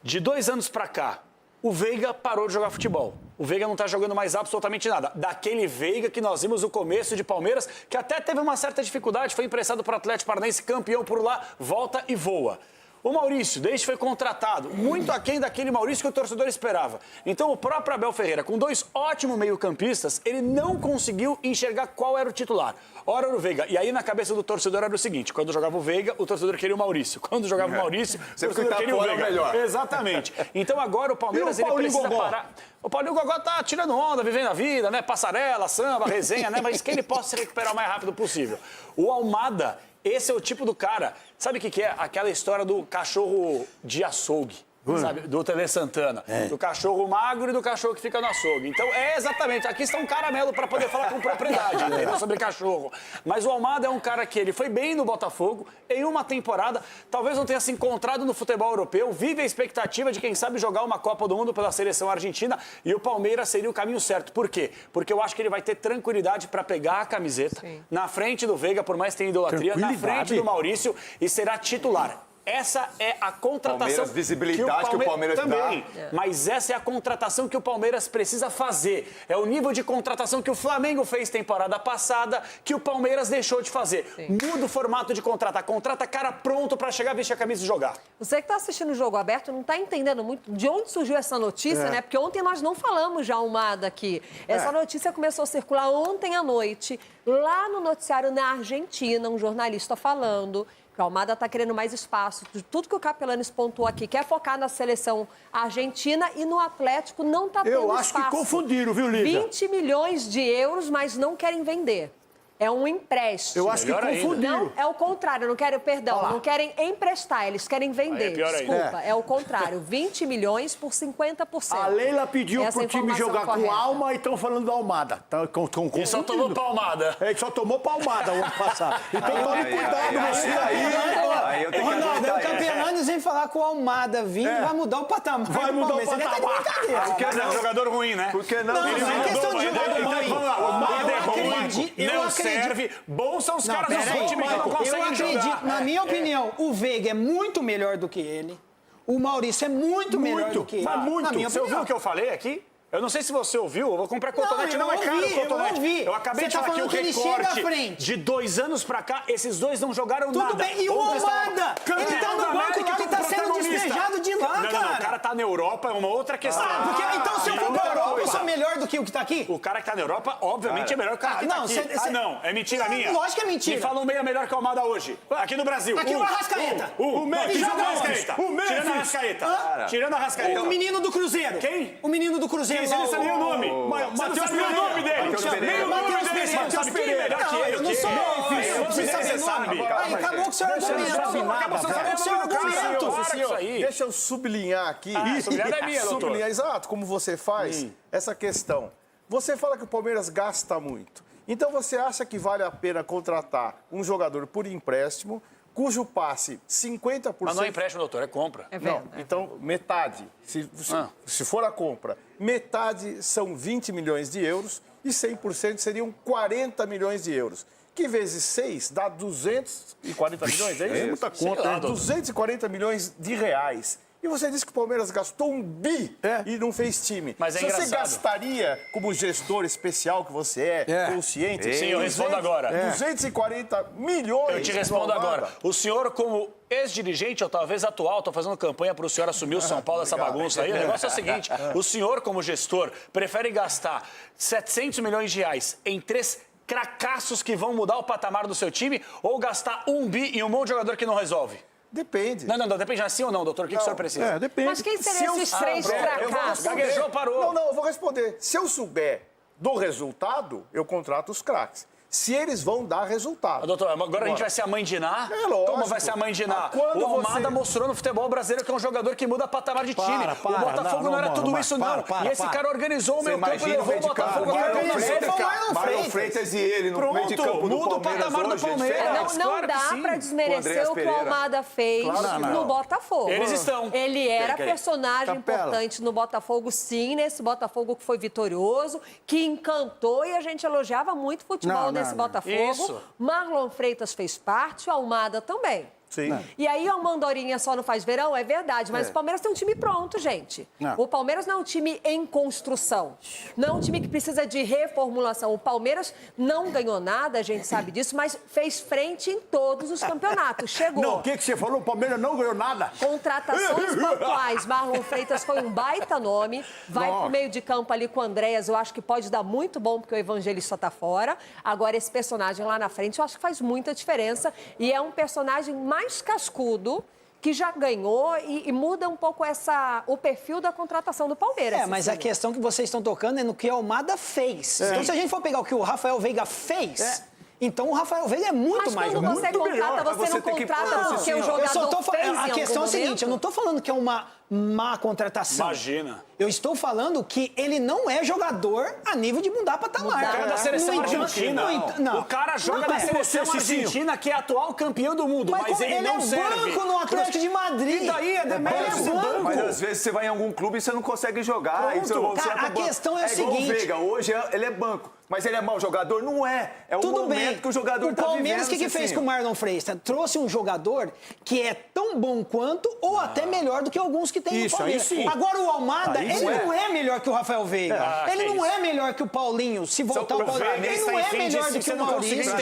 de 2 anos para cá, o Veiga parou de jogar futebol. O Veiga não está jogando mais absolutamente nada. Daquele Veiga que nós vimos no começo de Palmeiras, que até teve uma certa dificuldade, foi emprestado para o Atlético Paranaense, campeão por lá, volta e voa. O Maurício, desde que foi contratado, muito aquém daquele Maurício que o torcedor esperava. Então, o próprio Abel Ferreira, com 2 ótimos meio-campistas, ele não conseguiu enxergar qual era o titular. Ora era o Veiga. E aí, na cabeça do torcedor, era o seguinte: quando jogava o Veiga, o torcedor queria o Maurício. Quando jogava o Maurício, o torcedor queria o Veiga. Melhor. Exatamente. Então, agora o Palmeiras ele precisa parar. O Paulinho Gogó tá tirando onda, vivendo a vida, né? Passarela, samba, resenha, né? Mas que ele possa se recuperar o mais rápido possível. O Almada, esse é o tipo do cara. Sabe o que é? Aquela história do cachorro de açougue. Sabe? Do Tele Santana. Do cachorro magro e do cachorro que fica no açougue. Então, exatamente. Aqui está um caramelo para poder falar com propriedade, entendeu? Sobre cachorro. Mas o Almada é um cara que ele foi bem no Botafogo, em uma temporada, talvez não tenha se encontrado no futebol europeu, vive a expectativa de, quem sabe, jogar uma Copa do Mundo pela seleção argentina, e o Palmeiras seria o caminho certo. Por quê? Porque eu acho que ele vai ter tranquilidade para pegar a camiseta na frente do Veiga, por mais que tenha idolatria, na frente do Maurício, e será titular. essa é a contratação Palmeiras, visibilidade que o Palmeiras também. dá. Mas essa é a contratação que o Palmeiras precisa fazer. É o nível de contratação que o Flamengo fez temporada passada, que o Palmeiras deixou de fazer. Muda o formato de contratar. Contrata cara pronto para chegar, vestir a camisa e jogar. Você que está assistindo o Jogo Aberto não está entendendo muito de onde surgiu essa notícia, né? Porque ontem nós não falamos de Almada aqui. Essa notícia começou a circular ontem à noite, lá no noticiário na Argentina, um jornalista falando que o Almada está querendo mais espaço. De tudo que o Capelanes pontuou aqui, quer focar na seleção argentina e no Atlético não está tendo espaço. Eu acho que confundiram, viu, Lígia? 20 milhões de euros, mas não querem vender. É um empréstimo. Eu acho que confundiram. Não, é o contrário, não querem, perdão, não querem emprestar, eles querem vender. Desculpa, é o contrário. 20 milhões por 50%. A Leila pediu pro time jogar com alma e estão falando da Almada. E só tomou palmada. É, só tomou palmada o ano passado. Então tome cuidado, você aí. Ronaldo, o Capelanes vem falar com o Almada vindo, vai mudar o patamar. Vai mudar o patamar. Porque é um jogador ruim, né? Por que não? Não, não é questão de jogador ruim. Vamos lá, o Almada é ruim. Não serve. Bons são os caras do seu time que não conseguem jogar. Eu acredito, na minha opinião, o Veiga é muito melhor do que ele. O Maurício é muito melhor do que ele. Mas muito. Você ouviu o que eu falei aqui? Eu não sei se você ouviu, eu vou comprar cotonete, não é caro cotonete. Eu acabei de falar que o recorte de 2 anos pra cá, esses dois não jogaram nada. Tudo bem, e o Almada? Ele tá no banco lá, ele tá sendo despejado de lá, cara. Não, o cara tá na Europa, é uma outra questão. Então se eu for pra Europa, eu sou melhor do que o que tá aqui? O cara que tá na Europa, obviamente, é melhor que o cara que tá aqui. Não, é mentira minha. Lógico que é mentira. Me fala um meia melhor que o Almada hoje, aqui no Brasil. Aqui o Arrascaeta. O Memphis. Tirando a Arrascaeta. Tirando a Arrascaeta. O menino do Cruzeiro. Quem? O menino do Cruzeiro. Você não sabe nem o nome. Matheus Pereira. O nome dele. Matheus Pereira. Não, eu não sou. Eu preciso saber nome. Aí, acabou com o seu argumento. Deixa eu sublinhar aqui. Sublinhar é minha, doutor. Sublinhar, exato, como você faz essa questão. Você fala que o Palmeiras gasta muito. Então você acha que vale a pena contratar um jogador por empréstimo, cujo passe 50%... Mas não é empréstimo, doutor, é compra. Não, então metade, se for a compra, metade são 20 milhões de euros e 100% seriam 40 milhões de euros. Que vezes 6 dá 240 milhões, é isso? É muita conta, né? 240 milhões de reais. E você disse que o Palmeiras gastou 1 bi e não fez time. Mas é engraçado. Você gastaria, como gestor especial que você é, consciente... Sim, eu respondo agora. 240 milhões... Eu te respondo agora. O senhor, como ex-dirigente, ou talvez atual, estou fazendo campanha para o senhor assumir o São Paulo, essa bagunça aí. O negócio é o seguinte, o senhor, como gestor, prefere gastar 700 milhões de reais em 3 cracassos que vão mudar o patamar do seu time ou gastar 1 bi em um monte de jogador que não resolve? Depende. Não, depende assim ou não, doutor? O que o senhor precisa? Depende. Mas quem seriam esses 3 fracassos? Gaguejou, parou. Não, eu vou responder. Se eu souber do resultado, eu contrato os craques. Se eles vão dar resultado. Doutor, agora a gente vai ser a mãe de Iná? É lógico. Como vai ser a mãe de Iná? O Almada mostrou no futebol brasileiro que é um jogador que muda patamar de time. O Botafogo não era tudo isso, não. E esse cara organizou o meio campo e levou o Botafogo a Marlon Freitas e ele no meio de campo do Palmeiras. Muda o patamar do Palmeiras. Não dá para desmerecer o que o Almada fez no Botafogo. Eles estão. Ele era personagem importante no Botafogo, sim, nesse Botafogo que foi vitorioso, que encantou e a gente elogiava muito o futebol desse Botafogo. Marlon Freitas fez parte, o Almada também. Sim. E aí o Mandorinha só não faz verão, é verdade, mas o Palmeiras tem um time pronto, gente. O Palmeiras não é um time em construção, não é um time que precisa de reformulação. O Palmeiras não ganhou nada, a gente sabe disso, mas fez frente em todos os campeonatos, chegou. Não, o que você falou? O Palmeiras não ganhou nada. Contratações pontuais, Marlon Freitas foi um baita nome, vai pro meio de campo ali com o Andréas, eu acho que pode dar muito bom, porque o Evangelista tá fora. Agora esse personagem lá na frente, eu acho que faz muita diferença e é um personagem mais cascudo, que já ganhou e muda um pouco o perfil da contratação do Palmeiras. Mas a questão que vocês estão tocando é no que o Almada fez. Então, se a gente for pegar o que o Rafael Veiga fez... Então o Rafael Veiga é muito mais jogador. Mas quando você contrata, você não contrata porque o jogador fez A questão é o seguinte, eu não estou falando que é uma má contratação. Imagina. Eu estou falando que ele não é jogador a nível de mudar patamar. O cara da seleção argentina. O cara joga na seleção argentina, que é atual campeão do mundo, mas ele não serve. Ele é banco no Atlético de Madrid. E daí, ele é banco. Mas às vezes você vai em algum clube e você não consegue jogar. A questão é o seguinte. Igual o Veiga, hoje ele é banco. Mas ele é mau jogador? Não é. É o momento que o jogador tá vivendo. O Palmeiras, o que fez com o Marlon Freitas? Trouxe um jogador que é tão bom quanto ou até melhor do que alguns que tem no Palmeiras. Agora o Almada, ele não é melhor que o Rafael Veiga. Ele não é melhor que o Paulinho, se voltar o Paulinho. Ele não é melhor do que o Maurício.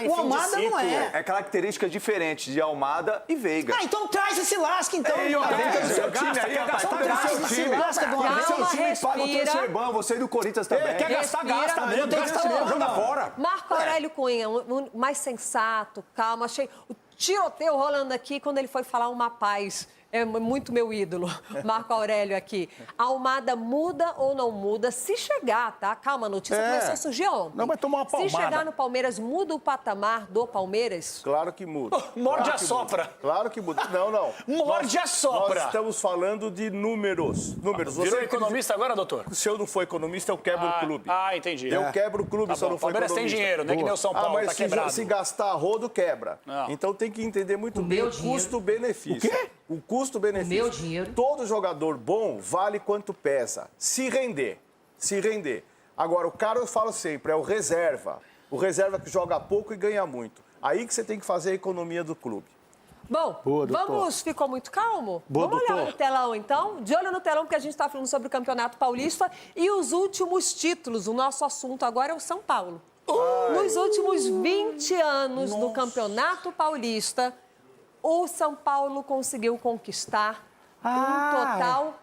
O Almada não é. É característica diferente de Almada e Veiga. Ah, então traz esse lasca, então. Traz esse lasca do Almada. Seu time paga o terceiro você e do Corinthians também. Quer gastar, gasta mesmo. Gasta mesmo, joga fora. Marco Aurélio Cunha, mais sensato, calmo. Achei o tiroteio rolando aqui quando ele foi falar uma paz. É muito meu ídolo, Marco Aurélio aqui. A Almada muda ou não muda? Se chegar, tá? Calma, a notícia começou a surgir ontem. Não vai tomar uma palmada. Se chegar no Palmeiras, muda o patamar do Palmeiras? Claro que muda. Morde a sopra. Claro que muda. Não. Morde a sopra. Nós estamos falando de números. Virou economista agora, doutor? Se eu não for economista, eu quebro o clube. Entendi. Eu quebro o clube se eu não for economista. Palmeiras tem dinheiro, não é que nem o São Paulo, mas tá quebrado. Se gastar rodo, quebra. Não. Então tem que entender muito bem o custo-benefício. O quê? O custo-benefício. Meu dinheiro. Todo jogador bom vale quanto pesa. Se render. Agora, o cara, eu falo sempre, é o reserva. O reserva que joga pouco e ganha muito. Aí que você tem que fazer a economia do clube. Bom, ficou muito calmo? Vamos olhar no telão, então? De olho no telão, porque a gente está falando sobre o Campeonato Paulista e os últimos títulos. O nosso assunto agora é o São Paulo. Nos últimos 20 anos no Campeonato Paulista, o São Paulo conseguiu conquistar um total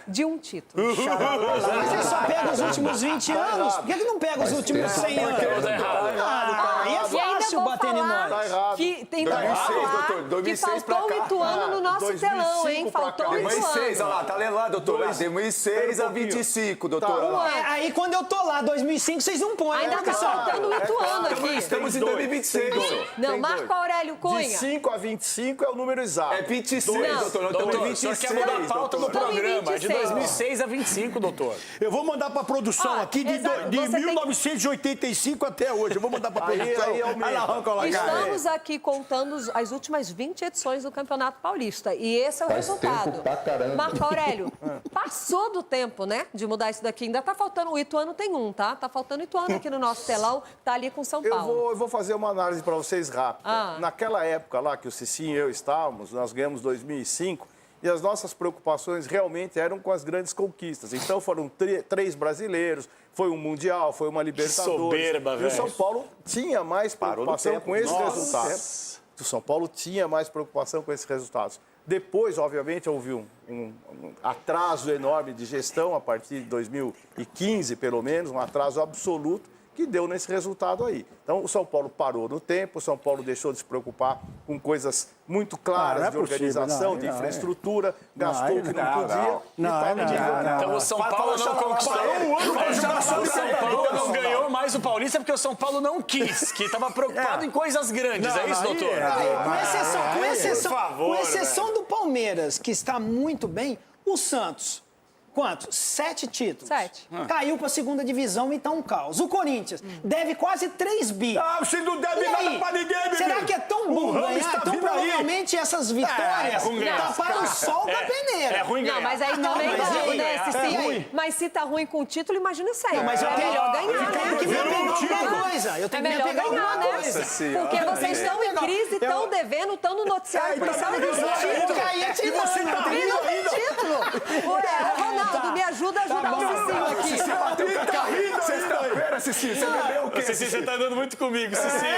de um título. Mas ele só pega os últimos 20 anos? Por que não pega os últimos 100 anos? Aí é fácil bater em nós. Que tem que faltou o Ituano no nosso telão, hein? Faltou o Ituano. 2006, olha lá, tá lendo lá, doutor? 2006 a 25, doutor. Aí quando eu tô lá, 2005, vocês não põem. Ainda tá faltando o Ituano aqui. Estamos em 2026. Não, Marco Aurélio Cunha. De 5 a 25 é o número exato. É 26, doutor. Nós estamos em 26. O senhor quer mudar a pauta do programa. É de 2006 a 25, doutor. Eu vou mandar pra produção aqui de 1985 até hoje. Eu vou mandar pra produção. Estamos aqui contando as últimas 20 edições do Campeonato Paulista. E esse é o resultado. Marco Aurélio, passou do tempo, né, de mudar isso daqui. Ainda tá faltando, o Ituano tem um, tá? Tá faltando o Ituano aqui no nosso telão, tá ali com São Paulo. Eu vou fazer uma análise para vocês rápida. Naquela época lá que o Cicinho e eu estávamos, nós ganhamos 2005, e as nossas preocupações realmente eram com as grandes conquistas. Então foram 3 brasileiros, foi um Mundial, foi uma Libertadores. Soberba, velho. E o São Paulo tinha mais preocupação com esses resultados. O São Paulo tinha mais preocupação com esses resultados. Depois, obviamente, houve um atraso enorme de gestão a partir de 2015, pelo menos, um atraso absoluto, que deu nesse resultado aí. Então, o São Paulo parou no tempo, o São Paulo deixou de se preocupar com coisas muito claras de organização, de infraestrutura, gastou o que não podia e está no nível. Então, o São Paulo não conquistou. O São Paulo não ganhou mais o Paulista porque o São Paulo não quis, que estava preocupado em coisas grandes. É isso, doutor? Com exceção do Palmeiras, que está muito bem, o Santos. Quantos? 7 títulos. 7. Caiu para a segunda divisão e tá um caos. O Corinthians deve quase 3 bi. Você não deve nada para ninguém, meu. Será que é tão bom ganhar? Então, provavelmente, essas vitórias taparam o sol da peneira. É ruim ganhar. Não, mas aí também não, né, Cicinho? Mas se tá ruim com o título, imagina sem. Mas é melhor ganhar, né? Que alguma coisa. Eu tenho que pegar alguma coisa. Porque vocês estão em crise, estão devendo, estão no noticiário. Por isso e você tá e não tem título. Ronaldo, me ajuda a ajudar o Cicinho aqui. Você bateu com a carrinha sexta-feira, Cicinho. Você bebeu o quê? Cicinho, você tá andando muito comigo, Cicinho.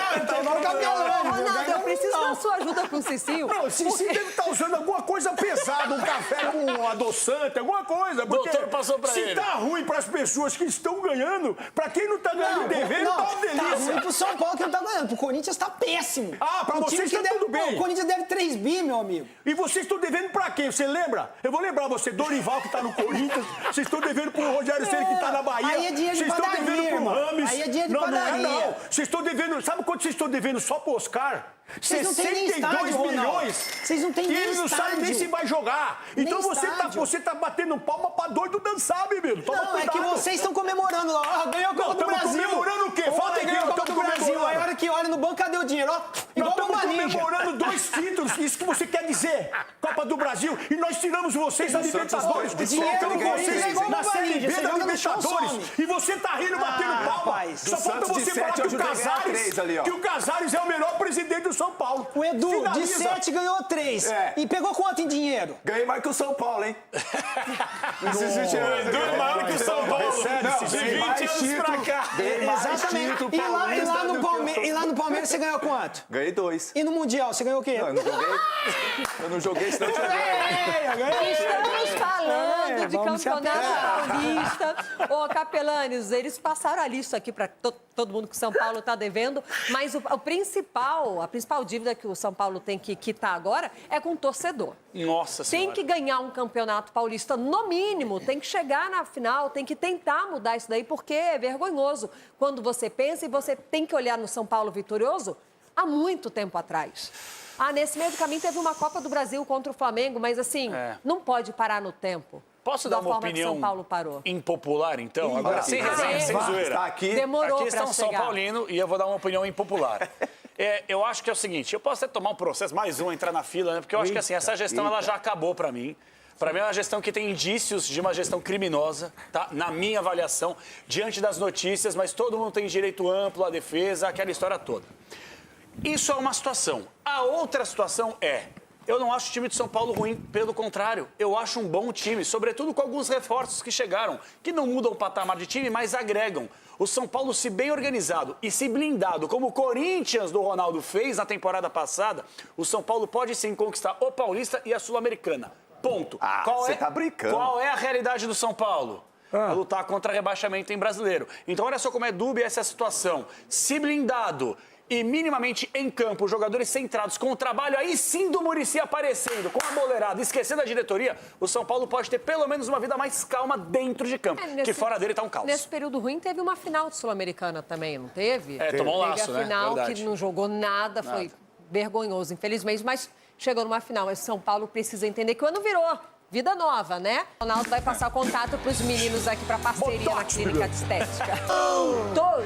Ronaldo, eu preciso da sua ajuda com o Cicinho. Não, o Cicinho deve estar usando alguma coisa pesada, um café com adoçante, alguma coisa. Porque doutor passou pra ele. Se tá ruim pras pessoas que estão ganhando, pra quem não tá ganhando devendo, tá uma delícia. Tá ruim pro São Paulo que não tá ganhando. Pro Corinthians tá péssimo. Pra vocês tá tudo bem. O Corinthians deve 3 bi, meu amigo. E vocês estão devendo pra quem? Você lembra? Eu vou lembrar você, Dorival, que tá no Corinthians. Vocês estão devendo pro Rogério Ceni, que tá na Bahia. Aí é dinheiro de padaria, vocês estão devendo pro Rames. Aí é dinheiro de padaria. Não. Vocês estão devendo... Sabe quanto vocês estão devendo só pro Oscar? 62 milhões. Vocês não têm nem estádio. E ele não sabe nem se vai jogar. Então você tá batendo palma pra doido dançar, menino. Toma cuidado. É que vocês estão comemorando lá. Ganhou a Copa do Brasil. Comemorando o quê? Fala aí, ganhou a Copa do Brasil. Aí a hora que olha no banco, cadê o dinheiro? Igual nós estamos comemorando 2 2 títulos, isso que você quer dizer? Copa do Brasil, e nós tiramos vocês da Libertadores. Na Série B da Libertadores. E você tá rindo, batendo palma. Só falta você falar que o Casares é o melhor presidente do São Paulo. O Edu, de 7 ganhou 3. E pegou quanto em dinheiro? Ganhei mais que o São Paulo, hein? O Edu é maior que o São Paulo. De 20 anos pra cá. Exatamente. E lá no Palmeiras você ganhou quanto? Ganhei 2. E no Mundial, você ganhou o quê? Não, eu não joguei, senão eu tinha ganho. Estamos falando de Campeonato Paulista. Ô, Capelanes, eles passaram a lista aqui para todo mundo que o São Paulo está devendo, mas a principal dívida que o São Paulo tem que quitar agora é com o torcedor. Nossa Senhora. Tem que ganhar um Campeonato Paulista, no mínimo, tem que chegar na final, tem que tentar mudar isso daí, porque é vergonhoso quando você pensa e você tem que olhar no São Paulo vitorioso há muito tempo atrás. Nesse meio do caminho teve uma Copa do Brasil contra o Flamengo, mas assim, não pode parar no tempo. Posso dar uma opinião São Paulo parou. impopular, então? Agora, sem resenha, sem zoeira. Tá aqui. Demorou aqui está um São chegar. Paulino e eu vou dar uma opinião impopular. Eu acho que é o seguinte, eu posso até tomar um processo, mais um, entrar na fila, né? Porque eu acho que assim, essa gestão ela já acabou para mim. Para mim é uma gestão que tem indícios de uma gestão criminosa, tá? Na minha avaliação, diante das notícias, mas todo mundo tem direito amplo à defesa, aquela história toda. Isso é uma situação. A outra situação eu não acho o time de São Paulo ruim, pelo contrário, eu acho um bom time, sobretudo com alguns reforços que chegaram, que não mudam o patamar de time, mas agregam. O São Paulo, se bem organizado e se blindado, como o Corinthians do Ronaldo fez na temporada passada, o São Paulo pode sim conquistar o Paulista e a Sul-Americana. Ponto. Você tá brincando. Qual é a realidade do São Paulo? A lutar contra rebaixamento em brasileiro. Então, olha só como é dúbia essa situação. Se blindado e minimamente em campo, os jogadores centrados com o trabalho aí sim do Muricy aparecendo, com a boleirada, esquecendo a diretoria, o São Paulo pode ter pelo menos uma vida mais calma dentro de campo, que fora dele tá um caos. Nesse período ruim teve uma final de Sul-Americana também, não teve? Tomou um laço, teve a final né? que não jogou nada, foi vergonhoso, infelizmente, mas chegou numa final. Mas São Paulo precisa entender que o ano virou. Vida nova, né? O Ronaldo vai passar o contato para os meninos aqui para parceria na clínica de estética.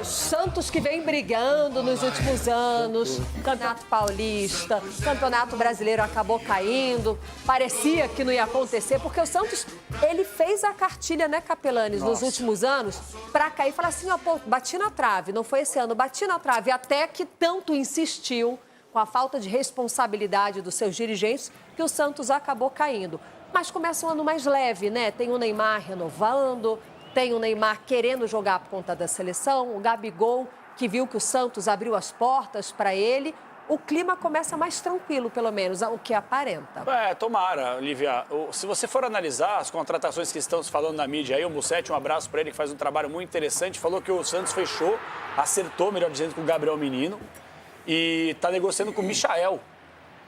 Santos que vem brigando nos últimos anos, Campeonato Paulista, Campeonato Brasileiro acabou caindo, parecia que não ia acontecer, porque o Santos, ele fez a cartilha, né, Capelanes, nos últimos anos, para cair e falar assim, bati na trave, não foi esse ano, bati na trave, até que tanto insistiu com a falta de responsabilidade dos seus dirigentes, que o Santos acabou caindo. Mas começa um ano mais leve, né? Tem o Neymar renovando, tem o Neymar querendo jogar por conta da seleção, o Gabigol, que viu que o Santos abriu as portas para ele. O clima começa mais tranquilo, pelo menos, o que aparenta. Tomara, Lívia. Se você for analisar as contratações que estão se falando na mídia aí, o Mussetti, um abraço para ele, que faz um trabalho muito interessante, falou que o Santos fechou, acertou, melhor dizendo, com o Gabriel Menino e está negociando com o Michael.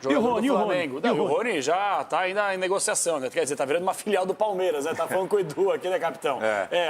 E o Rony? O Rony já está ainda em negociação, né? Quer dizer, tá virando uma filial do Palmeiras, né? Tá falando com o Edu aqui, né, capitão?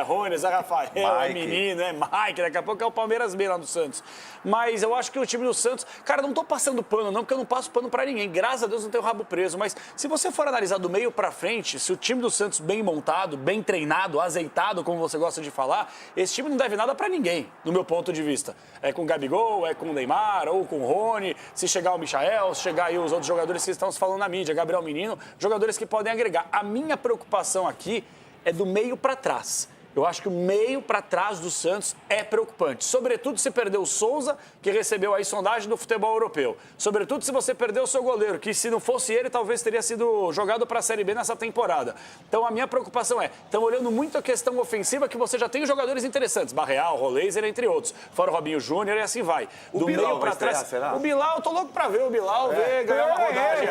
Rony, Zé Rafael, Menino, Mike, daqui a pouco é o Palmeiras B lá do Santos. Mas eu acho que o time do Santos... Cara, não tô passando pano não, porque eu não passo pano pra ninguém. Graças a Deus não tenho o rabo preso. Mas se você for analisar do meio pra frente, se o time do Santos bem montado, bem treinado, azeitado, como você gosta de falar, esse time não deve nada pra ninguém, no meu ponto de vista. É com o Gabigol, é com o Neymar, ou com o Rony, se chegar o Michael, se chegar aí os outros jogadores que estão se falando na mídia, Gabriel Menino, jogadores que podem agregar. A minha preocupação aqui é do meio para trás. Eu acho que o meio para trás do Santos é preocupante. Sobretudo se perdeu o Souza, que recebeu aí sondagem do futebol europeu. Sobretudo se você perdeu o seu goleiro, que se não fosse ele, talvez teria sido jogado para a Série B nessa temporada. Então a minha preocupação estão olhando muito a questão ofensiva, que você já tem jogadores interessantes. Barreal, Roleiser, entre outros. Fora o Robinho Júnior e assim vai. Do meio para trás. Será? O Bilal, eu tô louco para ver o Bilal ganhar uma rodagem.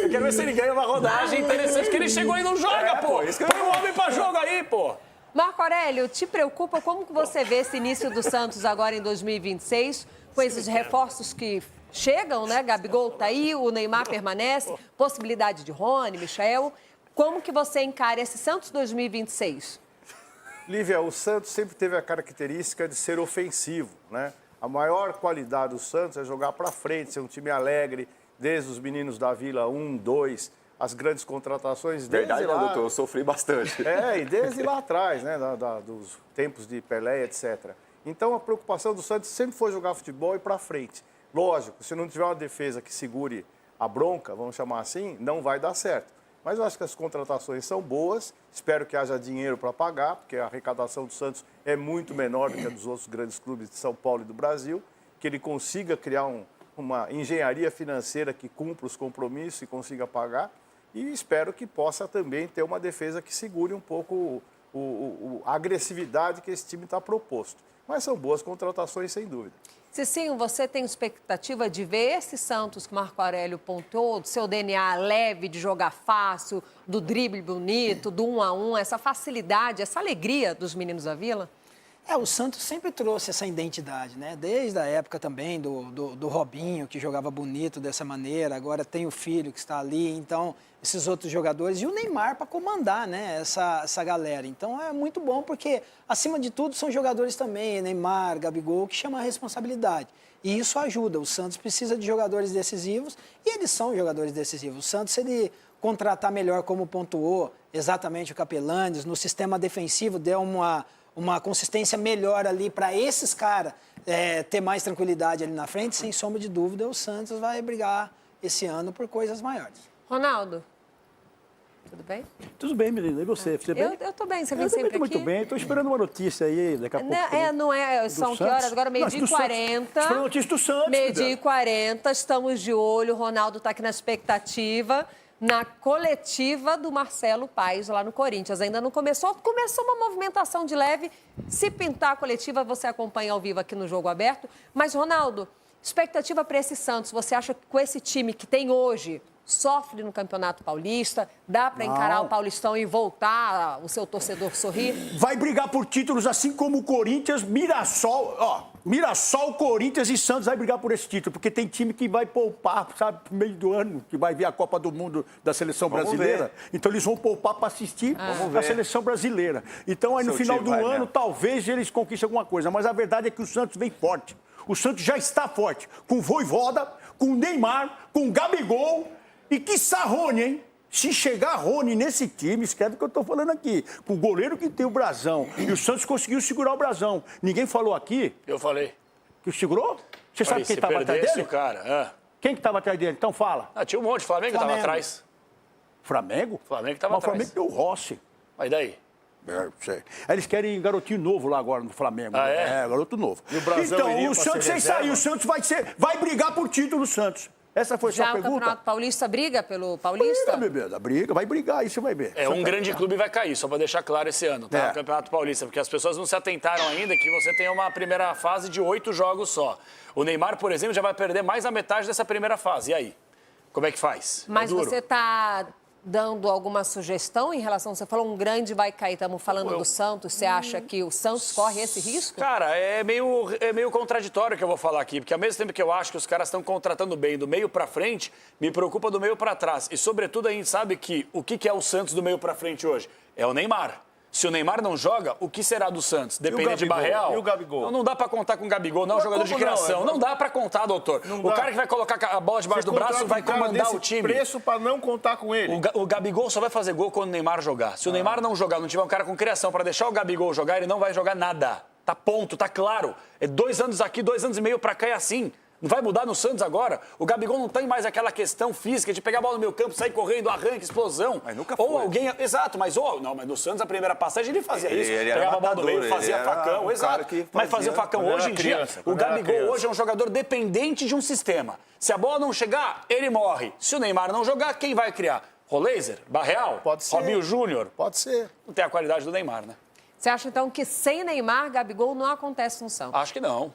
Eu quero ver se ele ganha uma rodagem interessante, que ele chegou e não joga, pô. Põe o homem pra jogo aí, pô. Marco Aurélio, te preocupa como que você vê esse início do Santos agora em 2026, com esses reforços que chegam, né? Gabigol tá aí, o Neymar permanece, possibilidade de Rony, Michael. Como que você encara esse Santos 2026? Lívia, o Santos sempre teve a característica de ser ofensivo, né? A maior qualidade do Santos é jogar para frente, ser um time alegre, desde os meninos da Vila 1, 2, as grandes contratações. Verdade, não, doutor, eu sofri bastante. E desde lá atrás, né, dos tempos de Pelé, etc. Então, a preocupação do Santos sempre foi jogar futebol e ir para frente. Lógico, se não tiver uma defesa que segure a bronca, vamos chamar assim, não vai dar certo. Mas eu acho que as contratações são boas, espero que haja dinheiro para pagar, porque a arrecadação do Santos é muito menor do que a dos outros grandes clubes de São Paulo e do Brasil, que ele consiga criar uma engenharia financeira que cumpra os compromissos e consiga pagar. E espero que possa também ter uma defesa que segure um pouco a agressividade que esse time está proposto. Mas são boas contratações, sem dúvida. Cicinho, você tem expectativa de ver esse Santos que o Marco Aurélio pontuou, do seu DNA leve, de jogar fácil, do drible bonito, do 1 a 1, essa facilidade, essa alegria dos meninos da Vila? O Santos sempre trouxe essa identidade, né? Desde a época também do Robinho, que jogava bonito dessa maneira, agora tem o filho que está ali, então esses outros jogadores, e o Neymar para comandar, né? essa galera. Então é muito bom porque, acima de tudo, são jogadores também, Neymar, Gabigol, que chamam a responsabilidade. E isso ajuda, o Santos precisa de jogadores decisivos e eles são jogadores decisivos. O Santos, se ele contratar melhor como pontuou exatamente o Capelanes, no sistema defensivo deu uma consistência melhor ali para esses caras ter mais tranquilidade ali na frente, sem sombra de dúvida, o Santos vai brigar esse ano por coisas maiores. Ronaldo, tudo bem? Tudo bem, menina. E você? Você bem? Eu tô bem, você vem sempre aqui? Muito bem. Estou esperando uma notícia aí daqui a pouco. Não é, são que horas? Agora meio-dia e 40. Esperando a notícia do Santos. Meio-dia e 40, estamos de olho. O Ronaldo está aqui na expectativa, na coletiva do Marcelo Paes lá no Corinthians. Ainda não começou. Começou uma movimentação de leve. Se pintar a coletiva, você acompanha ao vivo aqui no Jogo Aberto. Mas, Ronaldo, expectativa para esse Santos. Você acha que com esse time que tem hoje, sofre no Campeonato Paulista, dá para encarar o Paulistão e voltar o seu torcedor sorrir? Vai brigar por títulos, assim como o Corinthians, Mirassol, Corinthians e Santos vai brigar por esse título, porque tem time que vai poupar, sabe, no meio do ano, que vai ver a Copa do Mundo da Seleção Brasileira. Então eles vão poupar para assistir a Seleção Brasileira. Então aí no final do ano, talvez eles conquistem alguma coisa, mas a verdade é que o Santos vem forte. O Santos já está forte, com o Vojvoda, com o Neymar, com o Gabigol. E quiçá Rony, hein? Se chegar Rony nesse time, escreve o que eu estou falando aqui. Com o goleiro que tem o Brasão. E o Santos conseguiu segurar o Brasão. Ninguém falou aqui. Eu falei. Que segurou? Você sabe quem estava atrás dele? O cara. Quem que estava atrás dele? Então fala. Tinha um monte. Flamengo estava atrás. Flamengo? Flamengo estava atrás. Mas o Flamengo tem o Rossi. Mas daí? Sei. Aí eles querem garotinho novo lá agora no Flamengo. Garoto novo. E o Brasão então, o Santos, sem sair, o Santos vai brigar por título, o Santos. Essa foi a sua pergunta? Já o Campeonato Paulista briga pelo Paulista? Briga, vai brigar, isso vai ver. Um grande clube vai cair, só para deixar claro esse ano, tá? O Campeonato Paulista, porque as pessoas não se atentaram ainda que você tem uma primeira fase de 8 jogos só. O Neymar, por exemplo, já vai perder mais da metade dessa primeira fase. E aí? Como é que faz? Mas você está dando alguma sugestão em relação... Você falou um grande vai cair, estamos falando do Santos. Você acha que o Santos corre esse risco? Cara, é meio contraditório o que eu vou falar aqui, porque ao mesmo tempo que eu acho que os caras estão contratando bem do meio para frente, me preocupa do meio para trás. E, sobretudo, a gente sabe que o que é o Santos do meio para frente hoje? É o Neymar. Se o Neymar não joga, o que será do Santos? Depende de Barreal? E o Gabigol? Não dá pra contar com o Gabigol, não é um jogador de criação. Não dá pra contar, doutor. O cara que vai colocar a bola debaixo do braço vai comandar o time. Preço pra não contar com ele. O Gabigol só vai fazer gol quando o Neymar jogar. Se o Neymar não jogar, não tiver um cara com criação pra deixar o Gabigol jogar, ele não vai jogar nada. Tá ponto, tá claro. É 2 anos aqui, 2 anos e meio pra cá é assim. Não vai mudar no Santos agora? O Gabigol não tem mais aquela questão física de pegar a bola no meio campo, sair correndo, arranque, explosão. Mas nunca foi. Ou alguém... Exato, mas no Santos, a primeira passagem, ele fazia isso. Ele pegava a bola no meio, fazia facão, exato. Mas fazia facão. Hoje em dia, o Gabigol hoje é um jogador dependente de um sistema. Se a bola não chegar, ele morre. Se o Neymar não jogar, quem vai criar? Roleiser? Barreal? Pode ser. Robinho Júnior? Pode ser. Não tem a qualidade do Neymar, né? Você acha, então, que sem Neymar, Gabigol não acontece no Santos? Acho que não.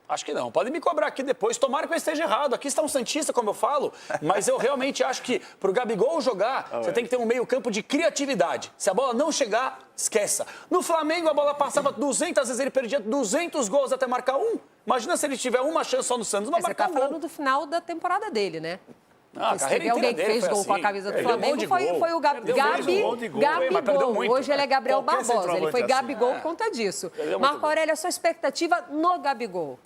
Acho que não. Podem me cobrar aqui depois. Tomara que eu esteja errado. Aqui está um santista, como eu falo. Mas eu realmente acho que para o Gabigol jogar, você tem que ter um meio campo de criatividade. Se a bola não chegar, esqueça. No Flamengo, a bola passava 200, às vezes ele perdia 200 gols até marcar um. Imagina se ele tiver uma chance só no Santos, não vai marcar um gol. Você está falando do final da temporada dele, né? A carreira alguém que dele fez gol assim. com a camisa do Flamengo foi o Gabigol. Hoje ele é Gabriel Barbosa. Ele foi Gabigol por conta disso. Marco Aurélio, a sua expectativa no Gabigol?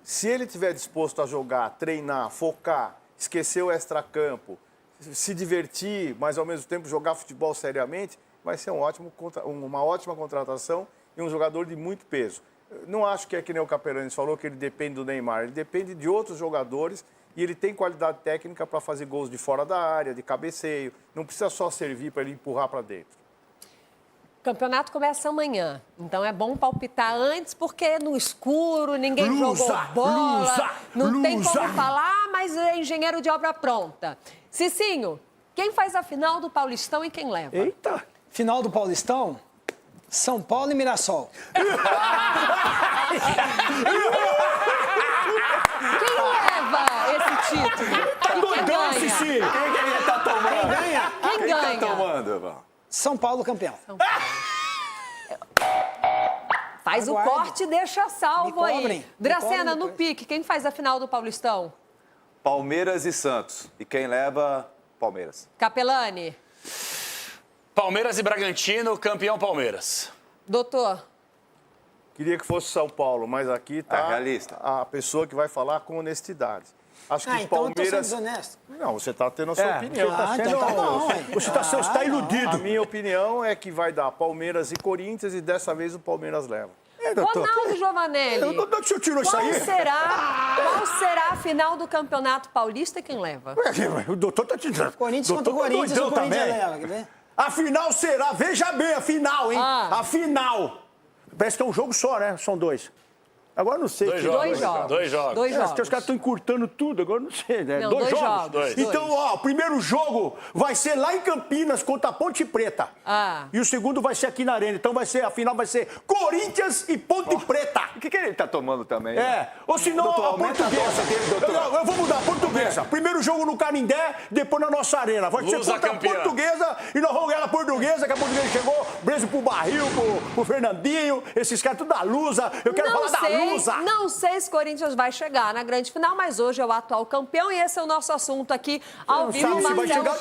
Se ele estiver disposto a jogar, treinar, focar, esquecer o extracampo, se divertir, mas ao mesmo tempo jogar futebol seriamente, vai ser uma ótima contratação e um jogador de muito peso. Não acho que é que nem o Capelani falou, que ele depende do Neymar. Ele depende de outros jogadores e ele tem qualidade técnica para fazer gols de fora da área, de cabeceio. Não precisa só servir para ele empurrar para dentro. O campeonato começa amanhã, então é bom palpitar antes, porque no escuro, ninguém jogou bola, não tem como falar, mas é engenheiro de obra pronta. Cicinho, quem faz a final do Paulistão e quem leva? Eita! Final do Paulistão? São Paulo e Mirassol. Quem leva esse título? Tá doidão, Cici! Quem que ele tá tomando? Quem ganha? Quem ganha? Tá tomando? São Paulo campeão. Faz Aguarde. o corte e deixa salvo Me aí. cobrem. Dracena, Me no cobrem pique, quem faz a final do Paulistão? Palmeiras e Santos. E quem leva? Palmeiras. Capelani. Palmeiras e Bragantino, campeão Palmeiras. Doutor. Queria que fosse São Paulo, mas aqui está realista. a pessoa que vai falar com honestidade. Acho que Então eu tô sendo Palmeiras... desonesto. Não, você está tendo a sua opinião. então tá bom, ué. Você está iludido. A minha opinião é que vai dar Palmeiras e Corinthians e dessa vez o Palmeiras leva. Ronaldo Giovanelli. Deixa eu tirar isso aí. Qual será a final do Campeonato Paulista e quem leva? O doutor tá te dizendo. Corinthians contra o Corinthians, o Corinthians leva, quer ver? A final será, veja bem, a final, hein? A final. Parece que é um jogo só, né? São dois. Agora não sei. Dois jogos. Os caras estão encurtando tudo, agora não sei, né? Não, dois dois jogos. jogos. Dois. Então, ó, o primeiro jogo vai ser lá em Campinas contra a Ponte Preta. E o segundo vai ser aqui na Arena. Então a final vai ser Corinthians e Ponte Preta. O que ele tá tomando também? Ou senão Doutor, a aumenta a portuguesa. dose dele, doutor. Eu vou mudar a portuguesa. Primeiro jogo no Canindé, depois na nossa arena. Vai ser Lusa contra campeã. a portuguesa e nós vamos ganhar a portuguesa, que a portuguesa chegou, preso pro Barril, pro Fernandinho, esses caras tudo da Lusa. Eu quero falar da Lusa. Não sei se Corinthians vai chegar na grande final, mas hoje é o atual campeão e esse é o nosso assunto aqui ao vivo. Se vai chegar,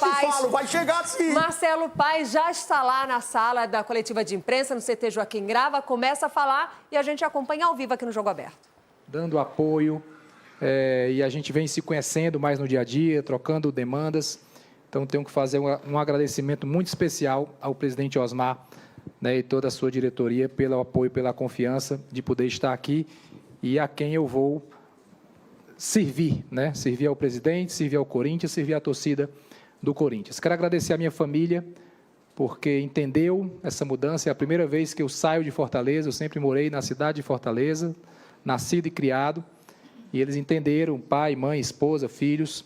vai chegar sim. Marcelo Paes já está lá na sala da coletiva de imprensa, no CT Joaquim Grava, começa a falar e a gente acompanha ao vivo aqui no Jogo Aberto. Dando apoio e a gente vem se conhecendo mais no dia a dia, trocando demandas. Então, tenho que fazer um agradecimento muito especial ao presidente Osmar, né, e toda a sua diretoria pelo apoio, pela confiança de poder estar aqui e a quem eu vou servir, né? Servir ao presidente, servir ao Corinthians, servir à torcida do Corinthians. Quero agradecer à minha família, porque entendeu essa mudança. É a primeira vez que eu saio de Fortaleza, eu sempre morei na cidade de Fortaleza, nascido e criado, e eles entenderam, pai, mãe, esposa, filhos,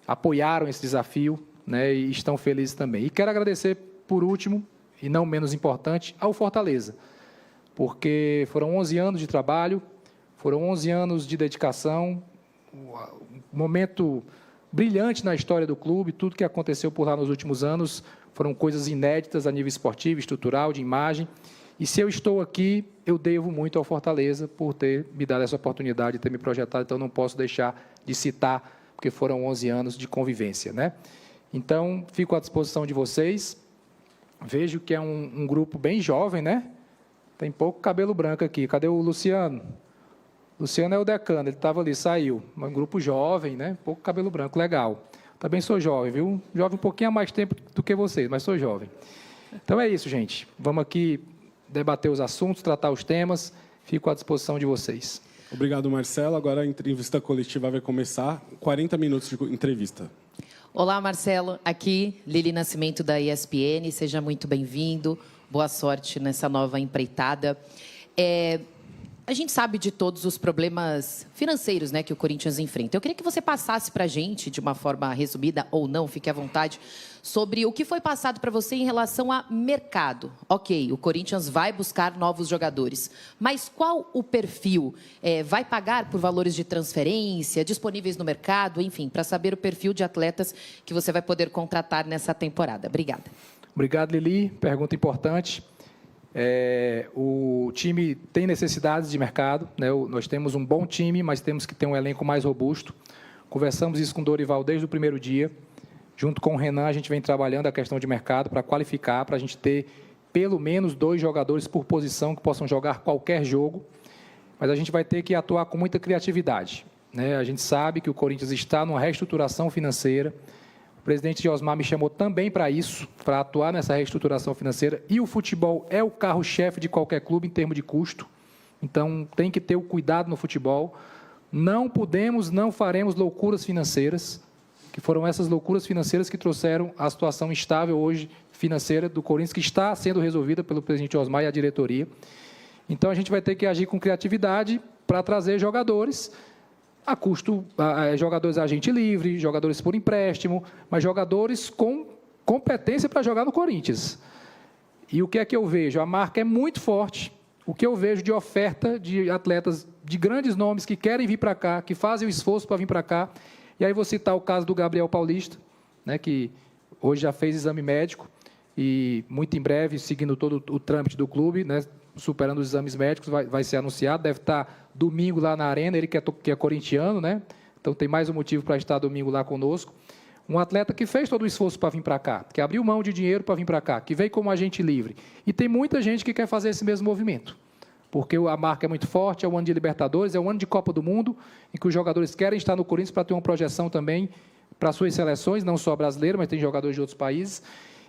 apoiaram esse desafio, né, e estão felizes também. E quero agradecer, por último, e não menos importante, ao Fortaleza, porque foram 11 anos de trabalho, foram 11 anos de dedicação, um momento brilhante na história do clube, tudo que aconteceu por lá nos últimos anos foram coisas inéditas a nível esportivo, estrutural, de imagem. E se eu estou aqui, eu devo muito ao Fortaleza por ter me dado essa oportunidade, ter me projetado, então não posso deixar de citar, porque foram 11 anos de convivência, né? Então, fico à disposição de vocês. Vejo que é um grupo bem jovem, né? Tem pouco cabelo branco aqui. Cadê o Luciano? Luciano é o decano, ele estava ali, saiu. Um grupo jovem, né? Pouco cabelo branco, legal. Também sou jovem, viu? Jovem um pouquinho há mais tempo do que vocês, mas sou jovem. Então é isso, gente. Vamos aqui debater os assuntos, tratar os temas. Fico à disposição de vocês. Obrigado, Marcelo. Agora a entrevista coletiva vai começar. 40 minutos de entrevista. Olá, Marcelo. Aqui, Lili Nascimento, da ESPN. Seja muito bem-vindo. Boa sorte nessa nova empreitada. A gente sabe de todos os problemas financeiros, né, que o Corinthians enfrenta. Eu queria que você passasse para a gente, de uma forma resumida ou não, fique à vontade, sobre o que foi passado para você em relação a mercado. Ok, o Corinthians vai buscar novos jogadores, mas qual o perfil? Vai pagar por valores de transferência, disponíveis no mercado, enfim, para saber o perfil de atletas que você vai poder contratar nessa temporada. Obrigada. Obrigado, Lili. Pergunta importante. O time tem necessidades de mercado, né? Nós temos um bom time, mas temos que ter um elenco mais robusto. Conversamos isso com o Dorival desde o primeiro dia. Junto com o Renan, a gente vem trabalhando a questão de mercado para qualificar, para a gente ter pelo menos 2 jogadores por posição que possam jogar qualquer jogo. Mas a gente vai ter que atuar com muita criatividade, né? A gente sabe que o Corinthians está numa reestruturação financeira. O presidente Osmar me chamou também para isso, para atuar nessa reestruturação financeira. E o futebol é o carro-chefe de qualquer clube em termos de custo. Então, tem que ter o cuidado no futebol. Não podemos, não faremos loucuras financeiras, que foram essas loucuras financeiras que trouxeram a situação instável hoje financeira do Corinthians, que está sendo resolvida pelo presidente Osmar e a diretoria. Então, a gente vai ter que agir com criatividade para trazer jogadores a custo, jogadores agente livre, jogadores por empréstimo, mas jogadores com competência para jogar no Corinthians. E o que é que eu vejo? A marca é muito forte. O que eu vejo de oferta de atletas de grandes nomes que querem vir para cá, que fazem o esforço para vir para cá. E aí vou citar o caso do Gabriel Paulista, né, que hoje já fez exame médico e muito em breve, seguindo todo o trâmite do clube, né, superando os exames médicos, vai ser anunciado, deve estar domingo lá na Arena, ele que é corintiano, né? Então tem mais um motivo para estar domingo lá conosco. Um atleta que fez todo o esforço para vir para cá, que abriu mão de dinheiro para vir para cá, que veio como agente livre. E tem muita gente que quer fazer esse mesmo movimento, porque a marca é muito forte, é o ano de Libertadores, é o ano de Copa do Mundo, em que os jogadores querem estar no Corinthians para ter uma projeção também para suas seleções, não só brasileiras, mas tem jogadores de outros países.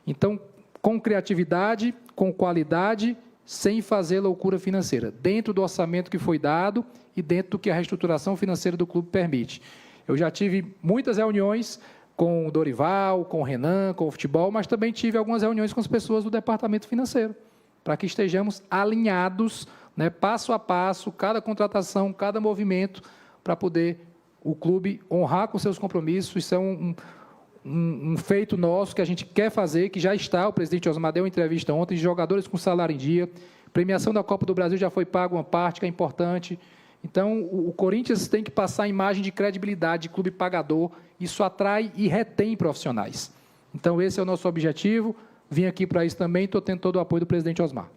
Então, com criatividade, com qualidade, sem fazer loucura financeira, dentro do orçamento que foi dado e dentro do que a reestruturação financeira do clube permite. Eu já tive muitas reuniões com o Dorival, com o Renan, com o futebol, mas também tive algumas reuniões com as pessoas do departamento financeiro, para que estejamos alinhados, né, passo a passo, cada contratação, cada movimento, para poder o clube honrar com seus compromissos. Isso é um feito nosso que a gente quer fazer, que já está, o presidente Osmar deu uma entrevista ontem, jogadores com salário em dia, premiação da Copa do Brasil já foi paga uma parte, que é importante. Então, o Corinthians tem que passar a imagem de credibilidade, de clube pagador, isso atrai e retém profissionais. Então, esse é o nosso objetivo, vim aqui para isso também, estou tendo todo o apoio do presidente Osmar.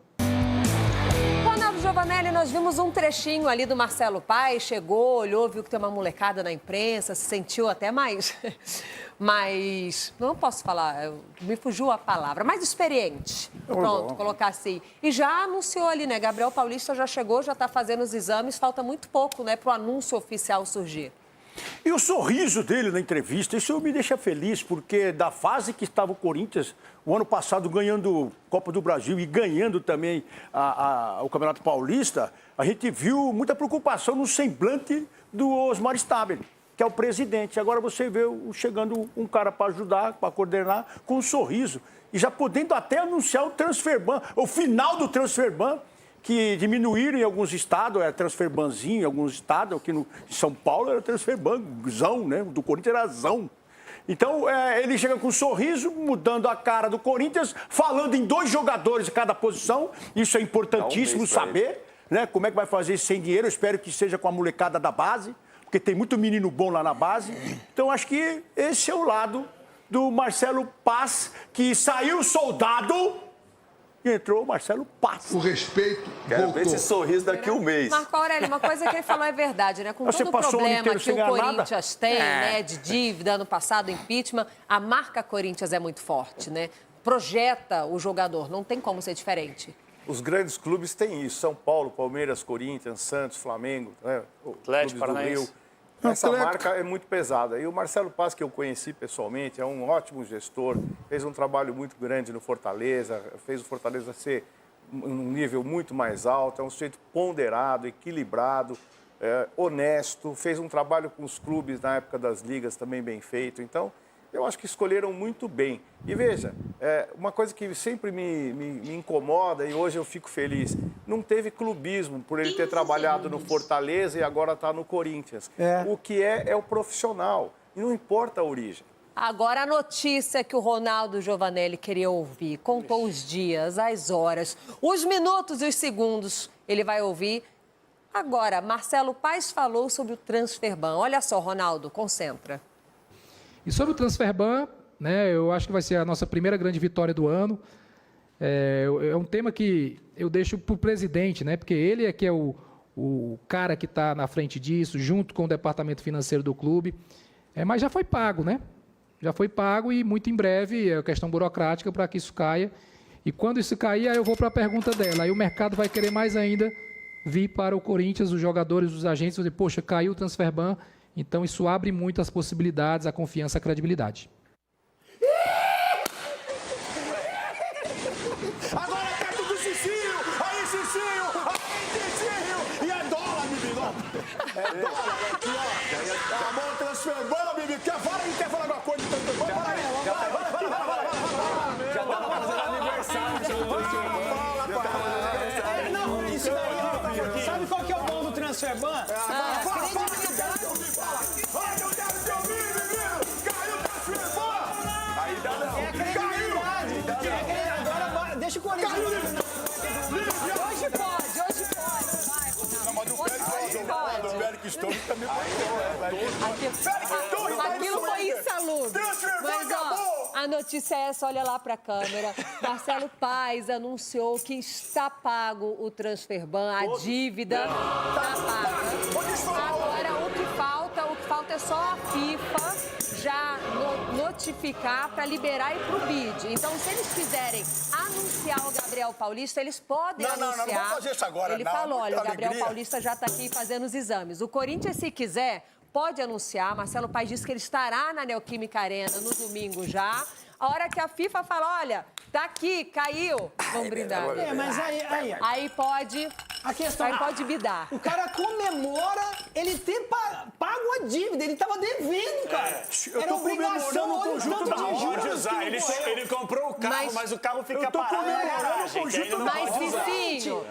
Giovanelli, nós vimos um trechinho ali do Marcelo Paes, chegou, olhou, viu que tem uma molecada na imprensa, se sentiu até mais, não posso falar, me fugiu a palavra, mais experiente, pronto, colocar assim. E já anunciou ali, né, Gabriel Paulista já chegou, já está fazendo os exames, falta muito pouco, né, para o anúncio oficial surgir. E o sorriso dele na entrevista, isso me deixa feliz, porque da fase que estava o Corinthians, o ano passado ganhando Copa do Brasil e ganhando também o Campeonato Paulista, a gente viu muita preocupação no semblante do Osmar Stabile, que é o presidente. Agora você vê chegando um cara para ajudar, para coordenar, com um sorriso, e já podendo até anunciar o transferban, o final do transferban, que diminuíram em alguns estados, era transferbanzinho em alguns estados, aqui em São Paulo era transferbanzão, né? Do Corinthians era zão. Então, ele chega com um sorriso, mudando a cara do Corinthians, falando em 2 jogadores em cada posição, isso é importantíssimo saber, né? Como é que vai fazer isso sem dinheiro, eu espero que seja com a molecada da base, porque tem muito menino bom lá na base. Então, acho que esse é o lado do Marcelo Paes, que saiu soldado... E entrou o Marcelo Paes. O respeito Quero voltou. ver esse sorriso daqui a um mês. Marco Aurélio, uma coisa que ele falou é verdade, né? Com Você todo o passou o ano problema inteiro que sem o ganhar Corinthians tem, né? De dívida, ano passado, impeachment, a marca Corinthians é muito forte, né? Projeta o jogador, não tem como ser diferente. Os grandes clubes têm isso. São Paulo, Palmeiras, Corinthians, Santos, Flamengo, né? Atlético Paranaense. Essa marca é muito pesada. E o Marcelo Paes, que eu conheci pessoalmente, é um ótimo gestor, fez um trabalho muito grande no Fortaleza, fez o Fortaleza ser um nível muito mais alto, é um sujeito ponderado, equilibrado, honesto, fez um trabalho com os clubes na época das ligas também bem feito. Então, eu acho que escolheram muito bem. E veja, uma coisa que sempre me incomoda e hoje eu fico feliz, não teve clubismo por ele ter trabalhado no Fortaleza e agora está no Corinthians. O que é o profissional, e não importa a origem. Agora, a notícia que o Ronaldo Giovanelli queria ouvir. Contou os dias, as horas, os minutos e os segundos. Ele vai ouvir. Agora, Marcelo Paes falou sobre o transferban. Olha só, Ronaldo, concentra. E sobre o transferban, né, eu acho que vai ser a nossa primeira grande vitória do ano. É um tema que eu deixo para o presidente, né, porque ele é que é o cara que está na frente disso, junto com o departamento financeiro do clube. Mas já foi pago, né? Já foi pago e muito em breve é questão burocrática para que isso caia. E quando isso cair, aí eu vou para a pergunta dela. Aí o mercado vai querer mais ainda vir para o Corinthians, os jogadores, os agentes, dizer, poxa, caiu o transferban. Então isso abre muito as possibilidades, a confiança, a credibilidade. Aqui, ó. Tá bom, transferbando, Bibi. Quer falar alguma coisa de transferbando? Já tava fazendo aniversário. Não, isso daí, sabe qual que é o bom do Transferban? Deixa o Corinthians. Hoje pode. Vai, O Félix Torres também Aquilo foi insalubre. Mas, ó, a notícia é essa, olha lá pra câmera. Marcelo Paes anunciou que está pago o Transferban, a dívida está paga. Agora, o que falta é só a FIFA já notificar para liberar e pro BID. Então, se eles quiserem anunciar o Gabriel Paulista, eles podem anunciar. Não vamos fazer isso agora. Ele falou, olha, o Gabriel Paulista já está aqui fazendo os exames. O Corinthians, se quiser, pode anunciar. Marcelo Paes disse que ele estará na Neoquímica Arena no domingo já. A hora que a FIFA fala, olha, tá aqui, caiu, vamos brindar. Mas aí pode... A questão, aí pode bidar. O cara comemora ele ter pago a dívida. Ele tava devendo, cara. Era obrigação, olha o tanto de juros. Ele comprou o carro, mas o carro fica parado na garagem. Mas, Cicinho,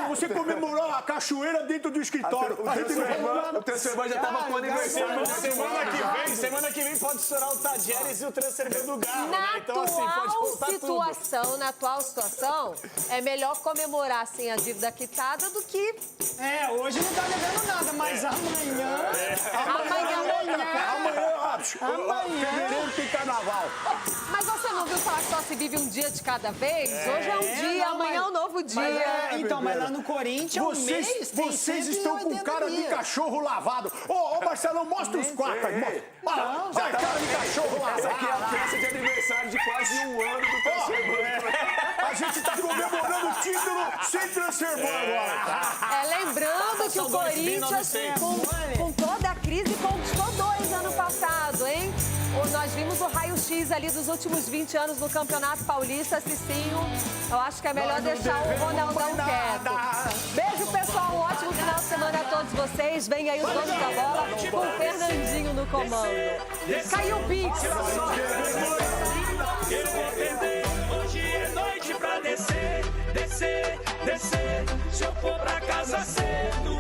Você comemorou a cachoeira dentro do escritório. O Transferban já tava com aniversário. Semana que vem pode estourar o Tadieres e o Transferban do Galo. Na atual situação, é melhor comemorar assim a dívida quitada do que... hoje não tá devendo nada, mas amanhã... Fevereiro tem carnaval. Mas você não viu falar que só se vive um dia de cada vez? Hoje é um dia, amanhã é um novo dia. Mas lá no Corinthians, vocês estão com cara de cachorro lavado. Ô, Marcelão, mostra os quatro aí. Vai, cara de cachorro lavado. Essa aqui é a festa de aniversário de quase um ano do Transferban. A gente tá comemorando o título sem Transferban agora. Lembrando que o Corinthians, com toda a crise, conquistou 2 ano passado, hein? Nós vimos o raio-x ali dos últimos 20 anos no Campeonato Paulista, Cicinho. Eu acho que é melhor deixar o Ronaldão quieto. Beijo, pessoal. Um ótimo final de semana a todos vocês. Vem aí os donos da bola com o Fernandinho no comando. Caiu o Pix. Hoje é noite pra descer. Se eu for pra casa cedo.